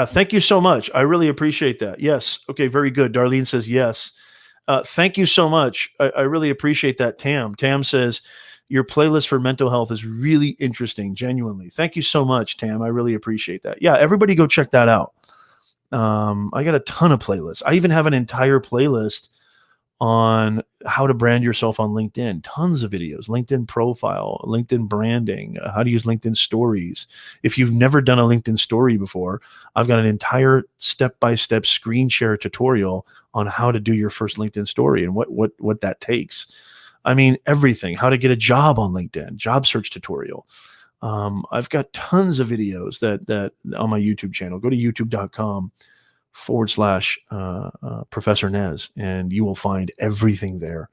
thank you so much. I really appreciate that. Yes. Okay, very good. Darlene says yes. Thank you so much. I really appreciate that, Tam. Tam says, your playlist for mental health is really interesting, genuinely. Thank you so much, Tam. I really appreciate that. Yeah, everybody go check that out. I got a ton of playlists. I even have an entire playlist on how to brand yourself on LinkedIn. Tons of videos, LinkedIn profile, LinkedIn branding, how to use LinkedIn stories. If you've never done a LinkedIn story before, I've got an entire step-by-step screen share tutorial on how to do your first LinkedIn story and what that takes. I mean, everything, how to get a job on LinkedIn, job search tutorial. I've got tons of videos that on my YouTube channel. Go to youtube.com/ Professor Nez, and you will find everything there.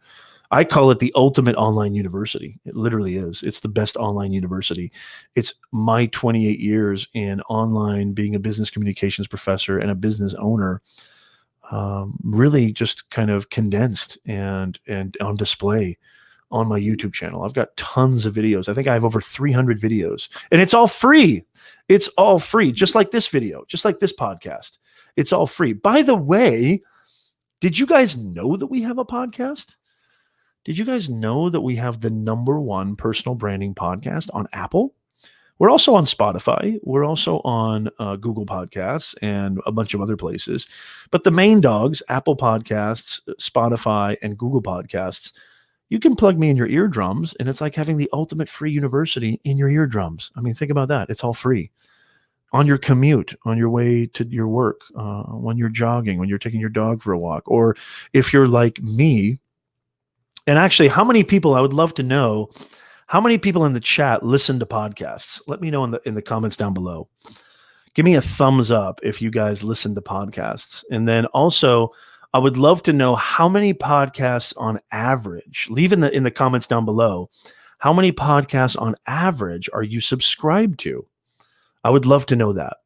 I call it the ultimate online university. It literally is. It's the best online university. It's my 28 years in online, being a business communications professor and a business owner, really just kind of condensed and on display on my YouTube channel. I've got tons of videos. I think I have over 300 videos, and it's all free. It's all free, just like this video, just like this podcast. It's all free. By the way, did you guys know that we have a podcast? Did you guys know that we have the #1 personal branding podcast on Apple? We're also on Spotify. We're also on Google Podcasts and a bunch of other places. But the main dogs, Apple Podcasts, Spotify, and Google Podcasts, you can plug me in your eardrums, and it's like having the ultimate free university in your eardrums. I mean, think about that. It's all free. On your commute, on your way to your work, when you're jogging, when you're taking your dog for a walk, or if you're like me. And actually, how many people, I would love to know, how many people in the chat listen to podcasts? Let me know in the comments down below. Give me a thumbs up if you guys listen to podcasts. And then also, I would love to know how many podcasts on average, leave in the comments down below, how many podcasts on average are you subscribed to? I would love to know that.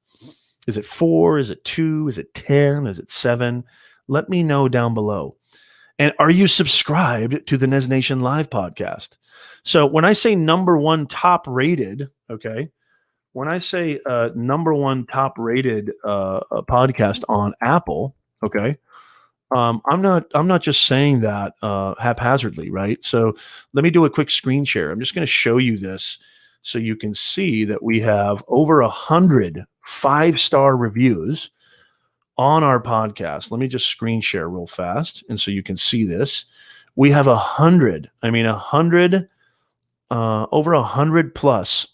Is it 4? Is it 2? Is it 10? Is it 7? Let me know down below. And are you subscribed to the Nez Nation Live podcast? So when I say #1 top rated, okay, when I say #1 top rated podcast on Apple, okay, I'm not just saying that haphazardly, right? So let me do a quick screen share. I'm just going to show you this so you can see that we have over 100 5-star reviews on our podcast. Let me just screen share real fast, and so you can see this. We have 100. I mean, 100, over 100 plus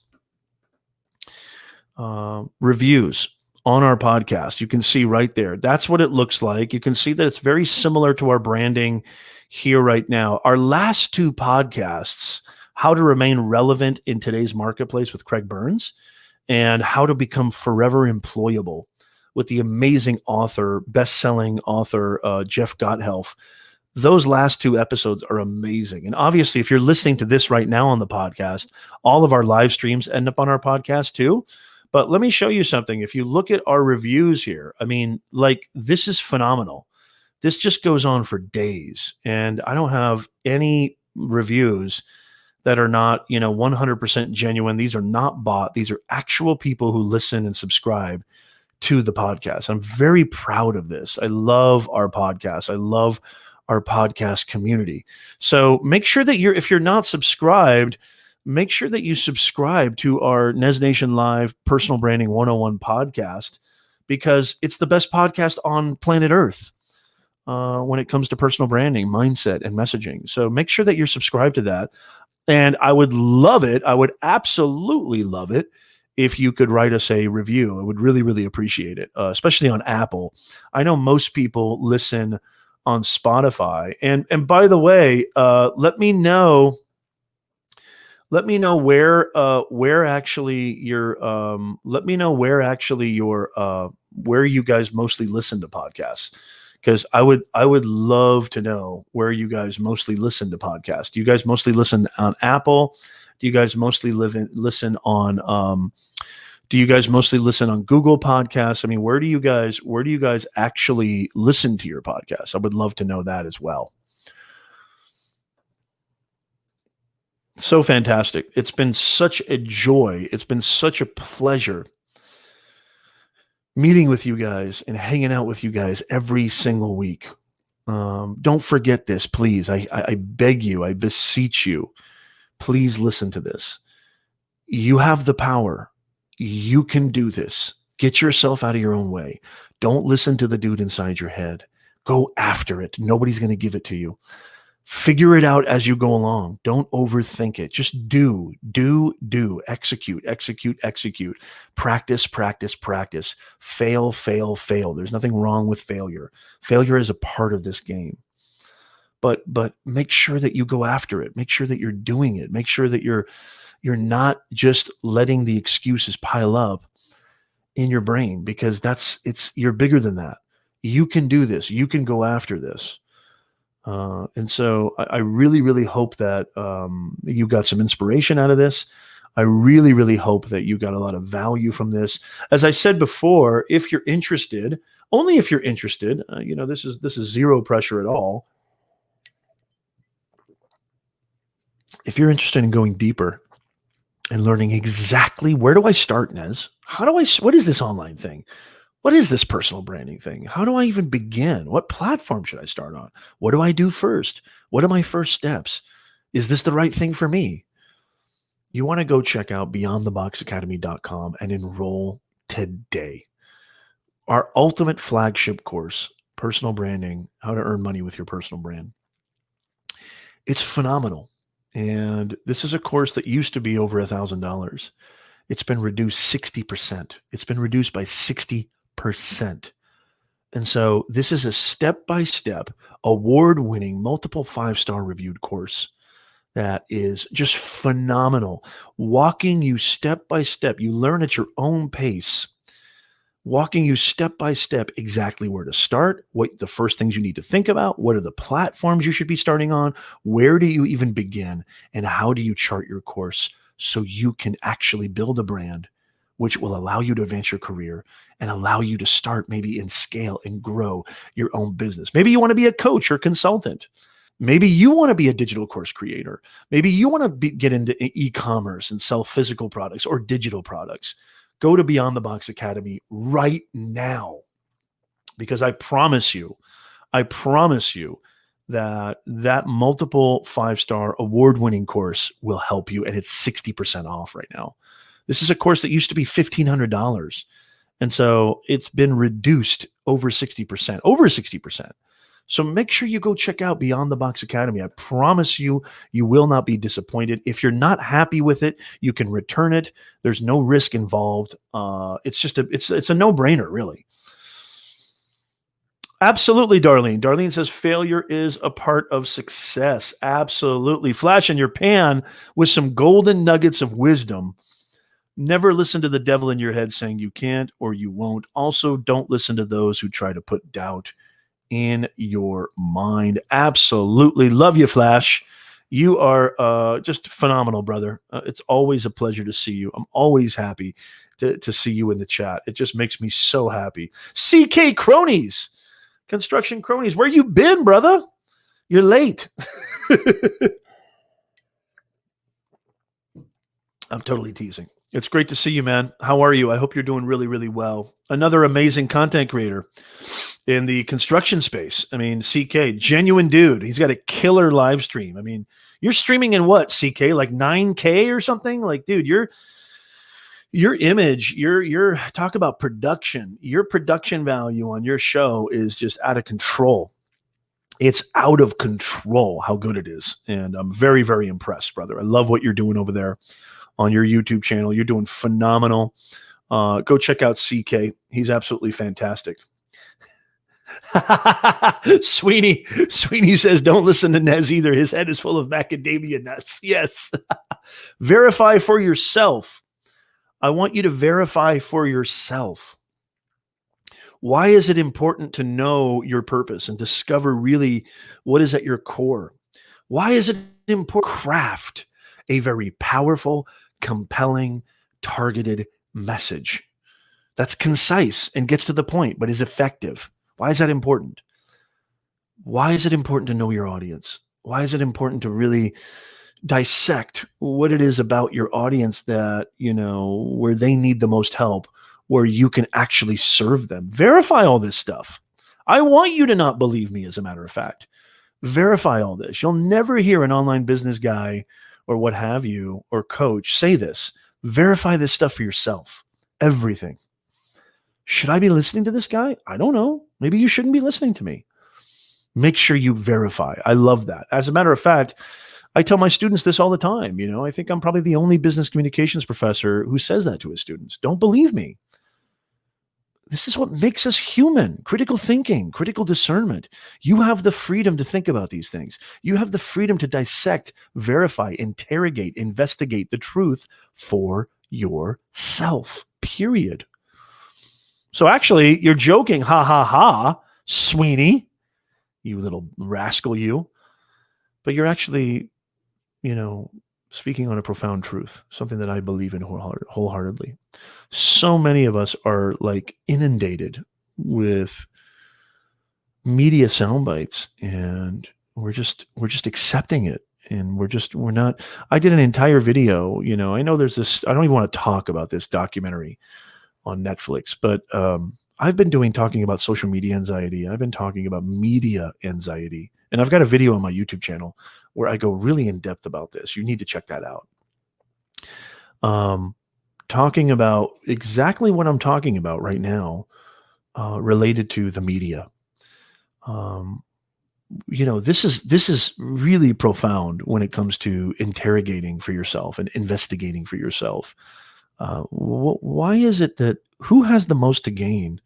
reviews on our podcast. You can see right there. That's what it looks like. You can see that it's very similar to our branding here right now. Our last 2 podcasts, How to Remain Relevant in Today's Marketplace with Craig Burns, and How to Become Forever Employable with the amazing author, best-selling author, Jeff Gotthelf. Those last 2 episodes are amazing. And obviously, if you're listening to this right now on the podcast, all of our live streams end up on our podcast too. But let me show you something. If you look at our reviews here, I mean, like, this is phenomenal. This just goes on for days, and I don't have any reviews that are not, 100% genuine. These are not bought. These are actual people who listen and subscribe to the podcast. I'm very proud of this. I love our podcast. I love our podcast community. So make sure that if you're not subscribed, make sure that you subscribe to our Nez Nation Live Personal Branding 101 podcast, because it's the best podcast on planet Earth when it comes to personal branding, mindset, and messaging. So make sure that you're subscribed to that. And I would love it. I would absolutely love it if you could write us a review. I would really, really appreciate it, especially on Apple. I know most people listen on Spotify. And by the way, let me know where actually your where you guys mostly listen to podcasts, because I would love to know where you guys mostly listen to podcasts. Do you guys mostly listen on Apple? Do you guys mostly listen on do you guys mostly listen on Google Podcasts? I mean, where do you guys actually listen to your podcasts? I would love to know that as well. So fantastic. It's been such a joy. It's been such a pleasure meeting with you guys and hanging out with you guys every single week. Don't forget this, please. I beg you, I beseech you, please listen to this. You have the power. You can do this. Get yourself out of your own way. Don't listen to the dude inside your head. Go after it. Nobody's going to give it to you. Figure it out as you go along. Don't overthink it. Just do, execute. Practice. Fail. There's nothing wrong with failure. Failure is a part of this game. But make sure that you go after it. Make sure that you're doing it. Make sure that you're not just letting the excuses pile up in your brain, because you're bigger than that. You can do this. You can go after this. And so I really, really hope that you got some inspiration out of this. I really, really hope that you got a lot of value from this. As I said before, if you're interested, only if you're interested, this is zero pressure at all. If you're interested in going deeper and learning exactly where do I start, Nez? What is this online thing? What is this personal branding thing? How do I even begin? What platform should I start on? What do I do first? What are my first steps? Is this the right thing for me? You want to go check out beyondtheboxacademy.com and enroll today. Our ultimate flagship course, Personal Branding, How to Earn Money with Your Personal Brand. It's phenomenal. And this is a course that used to be over $1,000. It's been reduced 60%. It's been reduced by 60%. And so this is a step-by-step, award-winning, multiple 5-star reviewed course that is just phenomenal. Walking you step by step. You learn at your own pace. Walking you step by step exactly where to start, what the first things you need to think about, what are the platforms you should be starting on, where do you even begin, and how do you chart your course so you can actually build a brand which will allow you to advance your career and allow you to start maybe and scale and grow your own business. Maybe you want to be a coach or consultant. Maybe you want to be a digital course creator. Maybe you want to get into e-commerce and sell physical products or digital products. Go to Beyond the Box Academy right now, because I promise you that multiple 5-star award-winning course will help you, and it's 60% off right now. This is a course that used to be $1,500, and so it's been reduced over 60%. So make sure you go check out Beyond the Box Academy. I promise you, you will not be disappointed. If you're not happy with it, you can return it. There's no risk involved. It's a no-brainer, really. Absolutely, Darlene. Darlene says failure is a part of success. Absolutely. Flash in your pan with some golden nuggets of wisdom. Never listen to the devil in your head saying you can't or you won't. Also, don't listen to those who try to put doubt in your mind. Absolutely. Love you, Flash. You are just phenomenal, brother. It's always a pleasure to see you. I'm always happy to see you in the chat. It just makes me so happy. CK Cronies. Construction cronies, where you been, brother? You're late. I'm totally teasing. It's great to see you, man. How are you? I hope you're doing really, really well. Another amazing content creator in the construction space. I mean, CK, genuine dude. He's got a killer live stream. I mean, you're streaming in what, CK? Like 9K or something? Like, dude, your image, your talk about production. Your production value on your show is just out of control. It's out of control how good it is. And I'm very, very impressed, brother. I love what you're doing over there on your YouTube channel. You're doing phenomenal. Go check out CK. He's absolutely fantastic. Sweeney says, don't listen to Nez either. His head is full of macadamia nuts. Yes. Verify for yourself. I want you to verify for yourself. Why is it important to know your purpose and discover really what is at your core? Why is it important to craft a very powerful, compelling, targeted message that's concise and gets to the point, but is effective? Why is that important? Why is it important to know your audience? Why is it important to really dissect what it is about your audience that, where they need the most help, where you can actually serve them? Verify all this stuff. I want you to not believe me, as a matter of fact. Verify all this. You'll never hear an online business guy or what have you, or coach say this. Verify this stuff for yourself. Everything. Should I be listening to this guy? I don't know. Maybe you shouldn't be listening to me. Make sure you verify. I love that. As a matter of fact, I tell my students this all the time. I think I'm probably the only business communications professor who says that to his students. Don't believe me. This is what makes us human. Critical thinking, critical discernment. You have the freedom to think about these things. You have the freedom to dissect, verify, interrogate, investigate the truth for yourself, period. So actually, you're joking, ha, ha, ha, Sweeney, you little rascal, you. But you're actually, speaking on a profound truth, something that I believe in wholeheartedly. So many of us are like inundated with media sound bites, and we're just accepting it. And we're not. I did an entire video, I know there's this, I don't even want to talk about this documentary on Netflix, but I've been talking about social media anxiety. I've been talking about media anxiety. And I've got a video on my YouTube channel where I go really in depth about this. You need to check that out. Talking about exactly what I'm talking about right now, related to the media. This is really profound when it comes to interrogating for yourself and investigating for yourself. Why is it that who has the most to gain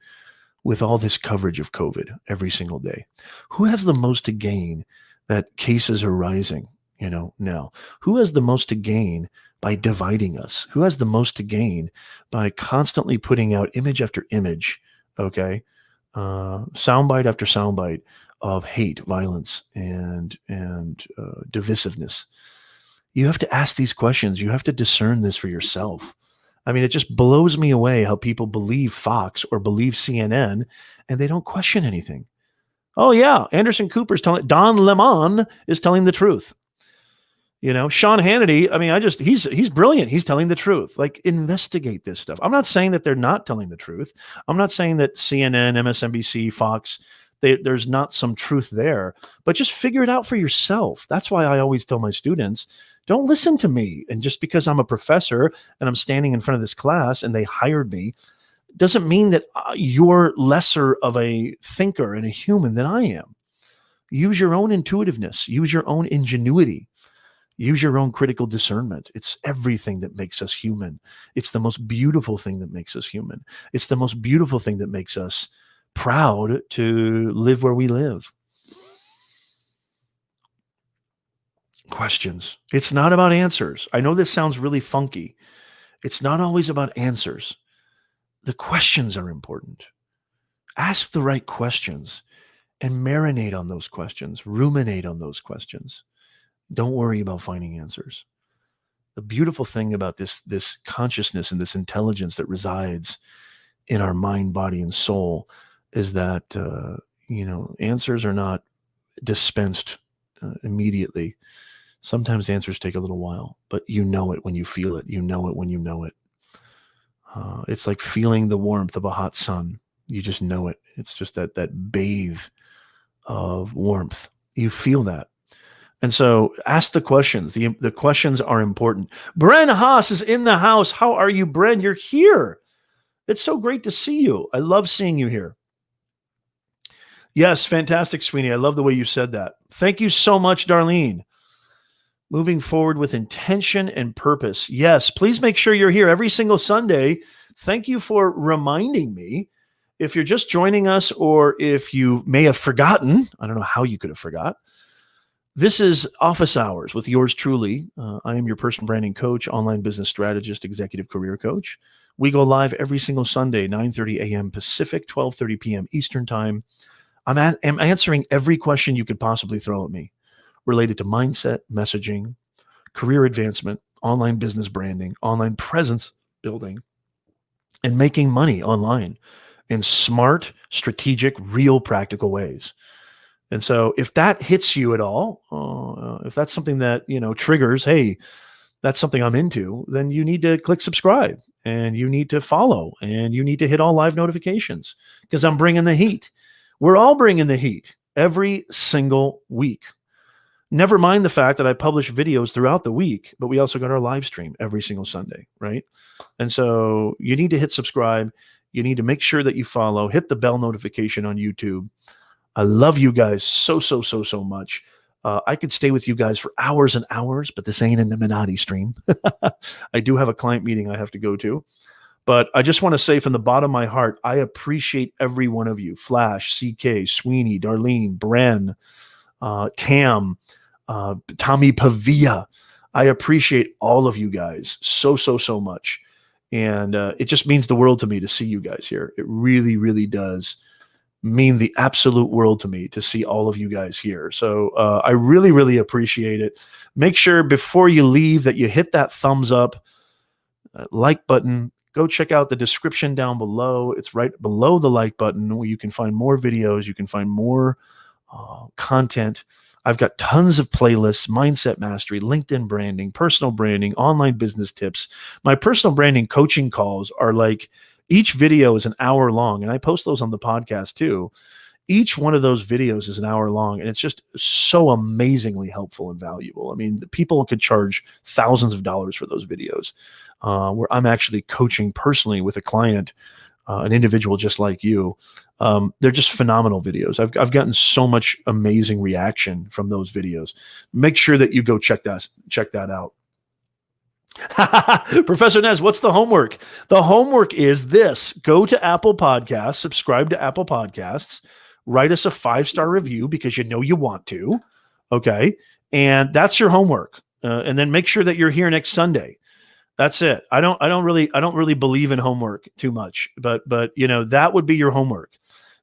with all this coverage of COVID every single day? Who has the most to gain that cases are rising, now? Who has the most to gain by dividing us? Who has the most to gain by constantly putting out image after image, okay? Soundbite after soundbite of hate, violence, and divisiveness. You have to ask these questions. You have to discern this for yourself. I mean, it just blows me away how people believe Fox or believe CNN and they don't question anything. Oh yeah, Anderson Cooper's telling, Don Lemon is telling the truth. Sean Hannity, I mean, he's brilliant. He's telling the truth. Like, investigate this stuff. I'm not saying that they're not telling the truth. I'm not saying that CNN, MSNBC, Fox, there's not some truth there, but just figure it out for yourself. That's why I always tell my students, don't listen to me. And just because I'm a professor and I'm standing in front of this class and they hired me, doesn't mean that you're lesser of a thinker and a human than I am. Use your own intuitiveness. Use your own ingenuity. Use your own critical discernment. It's everything that makes us human. It's the most beautiful thing that makes us human. It's the most beautiful thing that makes us proud to live where we live. Questions. It's not about answers. I know this sounds really funky. It's not always about answers. The questions are important. Ask the right questions and marinate on those questions. Ruminate on those questions. Don't worry about finding answers. The beautiful thing about this consciousness and this intelligence that resides in our mind, body, and soul is that answers are not dispensed immediately. Sometimes answers take a little while, but you know it when you feel it. You know it when you know it. It's like feeling the warmth of a hot sun. You just know it. It's just that bathe of warmth. You feel that. And so ask the questions. The questions are important. Bren Haas is in the house. How are you, Bren? You're here. It's so great to see you. I love seeing you here. Yes, fantastic, Sweeney. I love the way you said that. Thank you so much, Darlene. Moving forward with intention and purpose. Yes, please make sure you're here every single Sunday. Thank you for reminding me. If you're just joining us, or if you may have forgotten, I don't know how you could have forgot. This is Office Hours with yours truly. I am your personal branding coach, online business strategist, executive career coach. We go live every single Sunday, 9:30 a.m. Pacific, 12:30 p.m. Eastern Time. I'm answering every question you could possibly throw at me related to mindset, messaging, career advancement, online business branding, online presence building, and making money online in smart, strategic, real, practical ways. And so if that hits you at all, if that's something that, triggers, hey, that's something I'm into, then you need to click subscribe, and you need to follow, and you need to hit all live notifications, because I'm bringing the heat. We're all bringing the heat every single week. Never mind the fact that I publish videos throughout the week, but we also got our live stream every single Sunday, right? And so you need to hit subscribe. You need to make sure that you follow, hit the bell notification on YouTube. I love you guys so much. I could stay with you guys for hours and hours, but this ain't an Illuminati stream. I do have a client meeting I have to go to. But I just want to say from the bottom of my heart, I appreciate every one of you. Flash, CK, Sweeney, Darlene, Bren, Tam, Tommy Pavia. I appreciate all of you guys so much. And it just means the world to me to see you guys here. It really, really does mean the absolute world to me to see all of you guys here. So I really, really appreciate it. Make sure before you leave that you hit that thumbs up, like button. Go check out the description down below. It's right below the like button, where you can find more videos. You can find more content. I've got tons of playlists: mindset mastery, LinkedIn branding, personal branding, online business tips. My personal branding coaching calls are like, each video is an hour long, and I post those on the podcast too. Each one of those videos is an hour long, and it's just so amazingly helpful and valuable. I mean, the people could charge thousands of dollars for those videos, where I'm actually coaching personally with a client, an individual just like you. They're just phenomenal videos. I've gotten so much amazing reaction from those videos. Make sure that you go check that out. Professor Nez, what's the homework? The homework is this: go to Apple Podcasts, subscribe to Apple Podcasts, write us a 5-star review because you want to. Okay. And that's your homework. And then make sure that you're here next Sunday. That's it. I don't really believe in homework too much, but that would be your homework.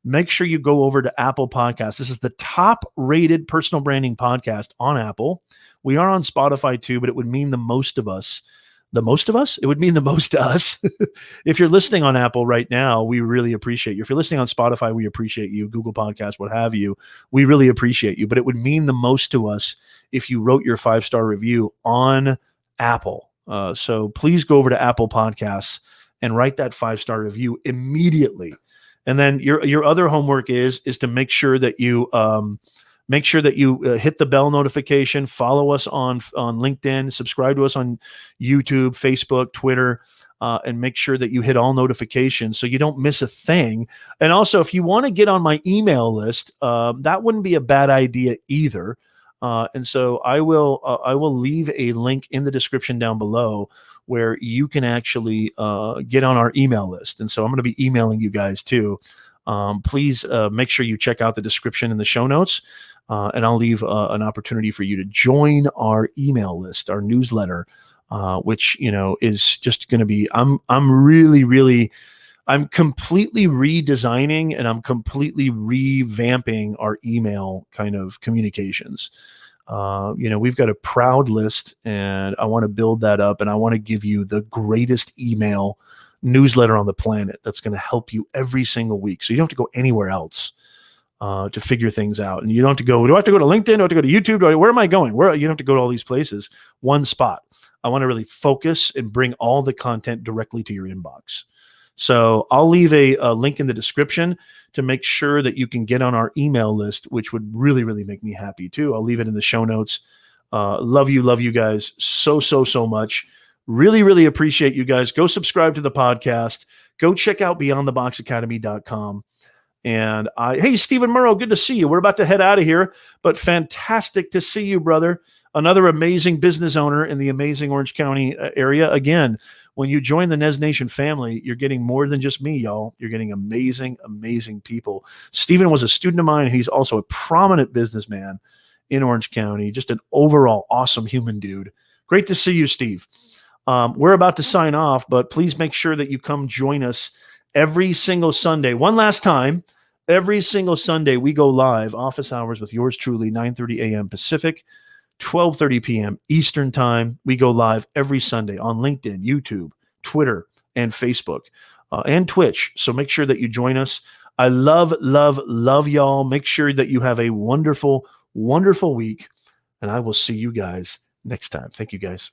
Make sure you go over to Apple Podcasts. This is the top rated personal branding podcast on Apple. We are on Spotify too, but it would mean the most of us. The most of us? It would mean the most to us. If you're listening on Apple right now, we really appreciate you. If you're listening on Spotify, we appreciate you. Google Podcasts, what have you. We really appreciate you. But it would mean the most to us if you wrote your 5-star review on Apple. So please go over to Apple Podcasts and write that 5-star review immediately. And then your other homework is to make sure that you hit the bell notification, follow us on LinkedIn, subscribe to us on YouTube, Facebook, Twitter, and make sure that you hit all notifications so you don't miss a thing. And also, if you want to get on my email list, that wouldn't be a bad idea either. And so I will leave a link in the description down below where you can actually get on our email list. And so I'm going to be emailing you guys too. Please make sure you check out the description in the show notes. And I'll leave an opportunity for you to join our email list, our newsletter, which, is just going to be, I'm completely redesigning and I'm completely revamping our email kind of communications. We've got a proud list, and I want to build that up, and I want to give you the greatest email newsletter on the planet that's going to help you every single week. So you don't have to go anywhere else. to figure things out. And you don't have to go, do I have to go to LinkedIn? Do I have to go to YouTube? Where am I going? You don't have to go to all these places. One spot. I want to really focus and bring all the content directly to your inbox. So I'll leave a link in the description to make sure that you can get on our email list, which would really, really make me happy too. I'll leave it in the show notes. Love you guys so much. Really, really appreciate you guys. Go subscribe to the podcast. Go check out beyondtheboxacademy.com. And hey, Stephen Murrow, good to see you. We're about to head out of here, but fantastic to see you, brother. Another amazing business owner in the amazing Orange County area. Again, when you join the Nez Nation family, you're getting more than just me, y'all. You're getting amazing, amazing people. Stephen was a student of mine. He's also a prominent businessman in Orange County. Just an overall awesome human dude. Great to see you, Steve. We're about to sign off, but please make sure that you come join us every single Sunday. One last time, every single Sunday we go live, office hours with yours truly, 9:30 a.m. Pacific, 12:30 p.m. Eastern Time. We go live every Sunday on LinkedIn, YouTube, Twitter, and Facebook, and Twitch. So make sure that you join us. I love y'all. Make sure that you have a wonderful, wonderful week, and I will see you guys next time. Thank you, guys.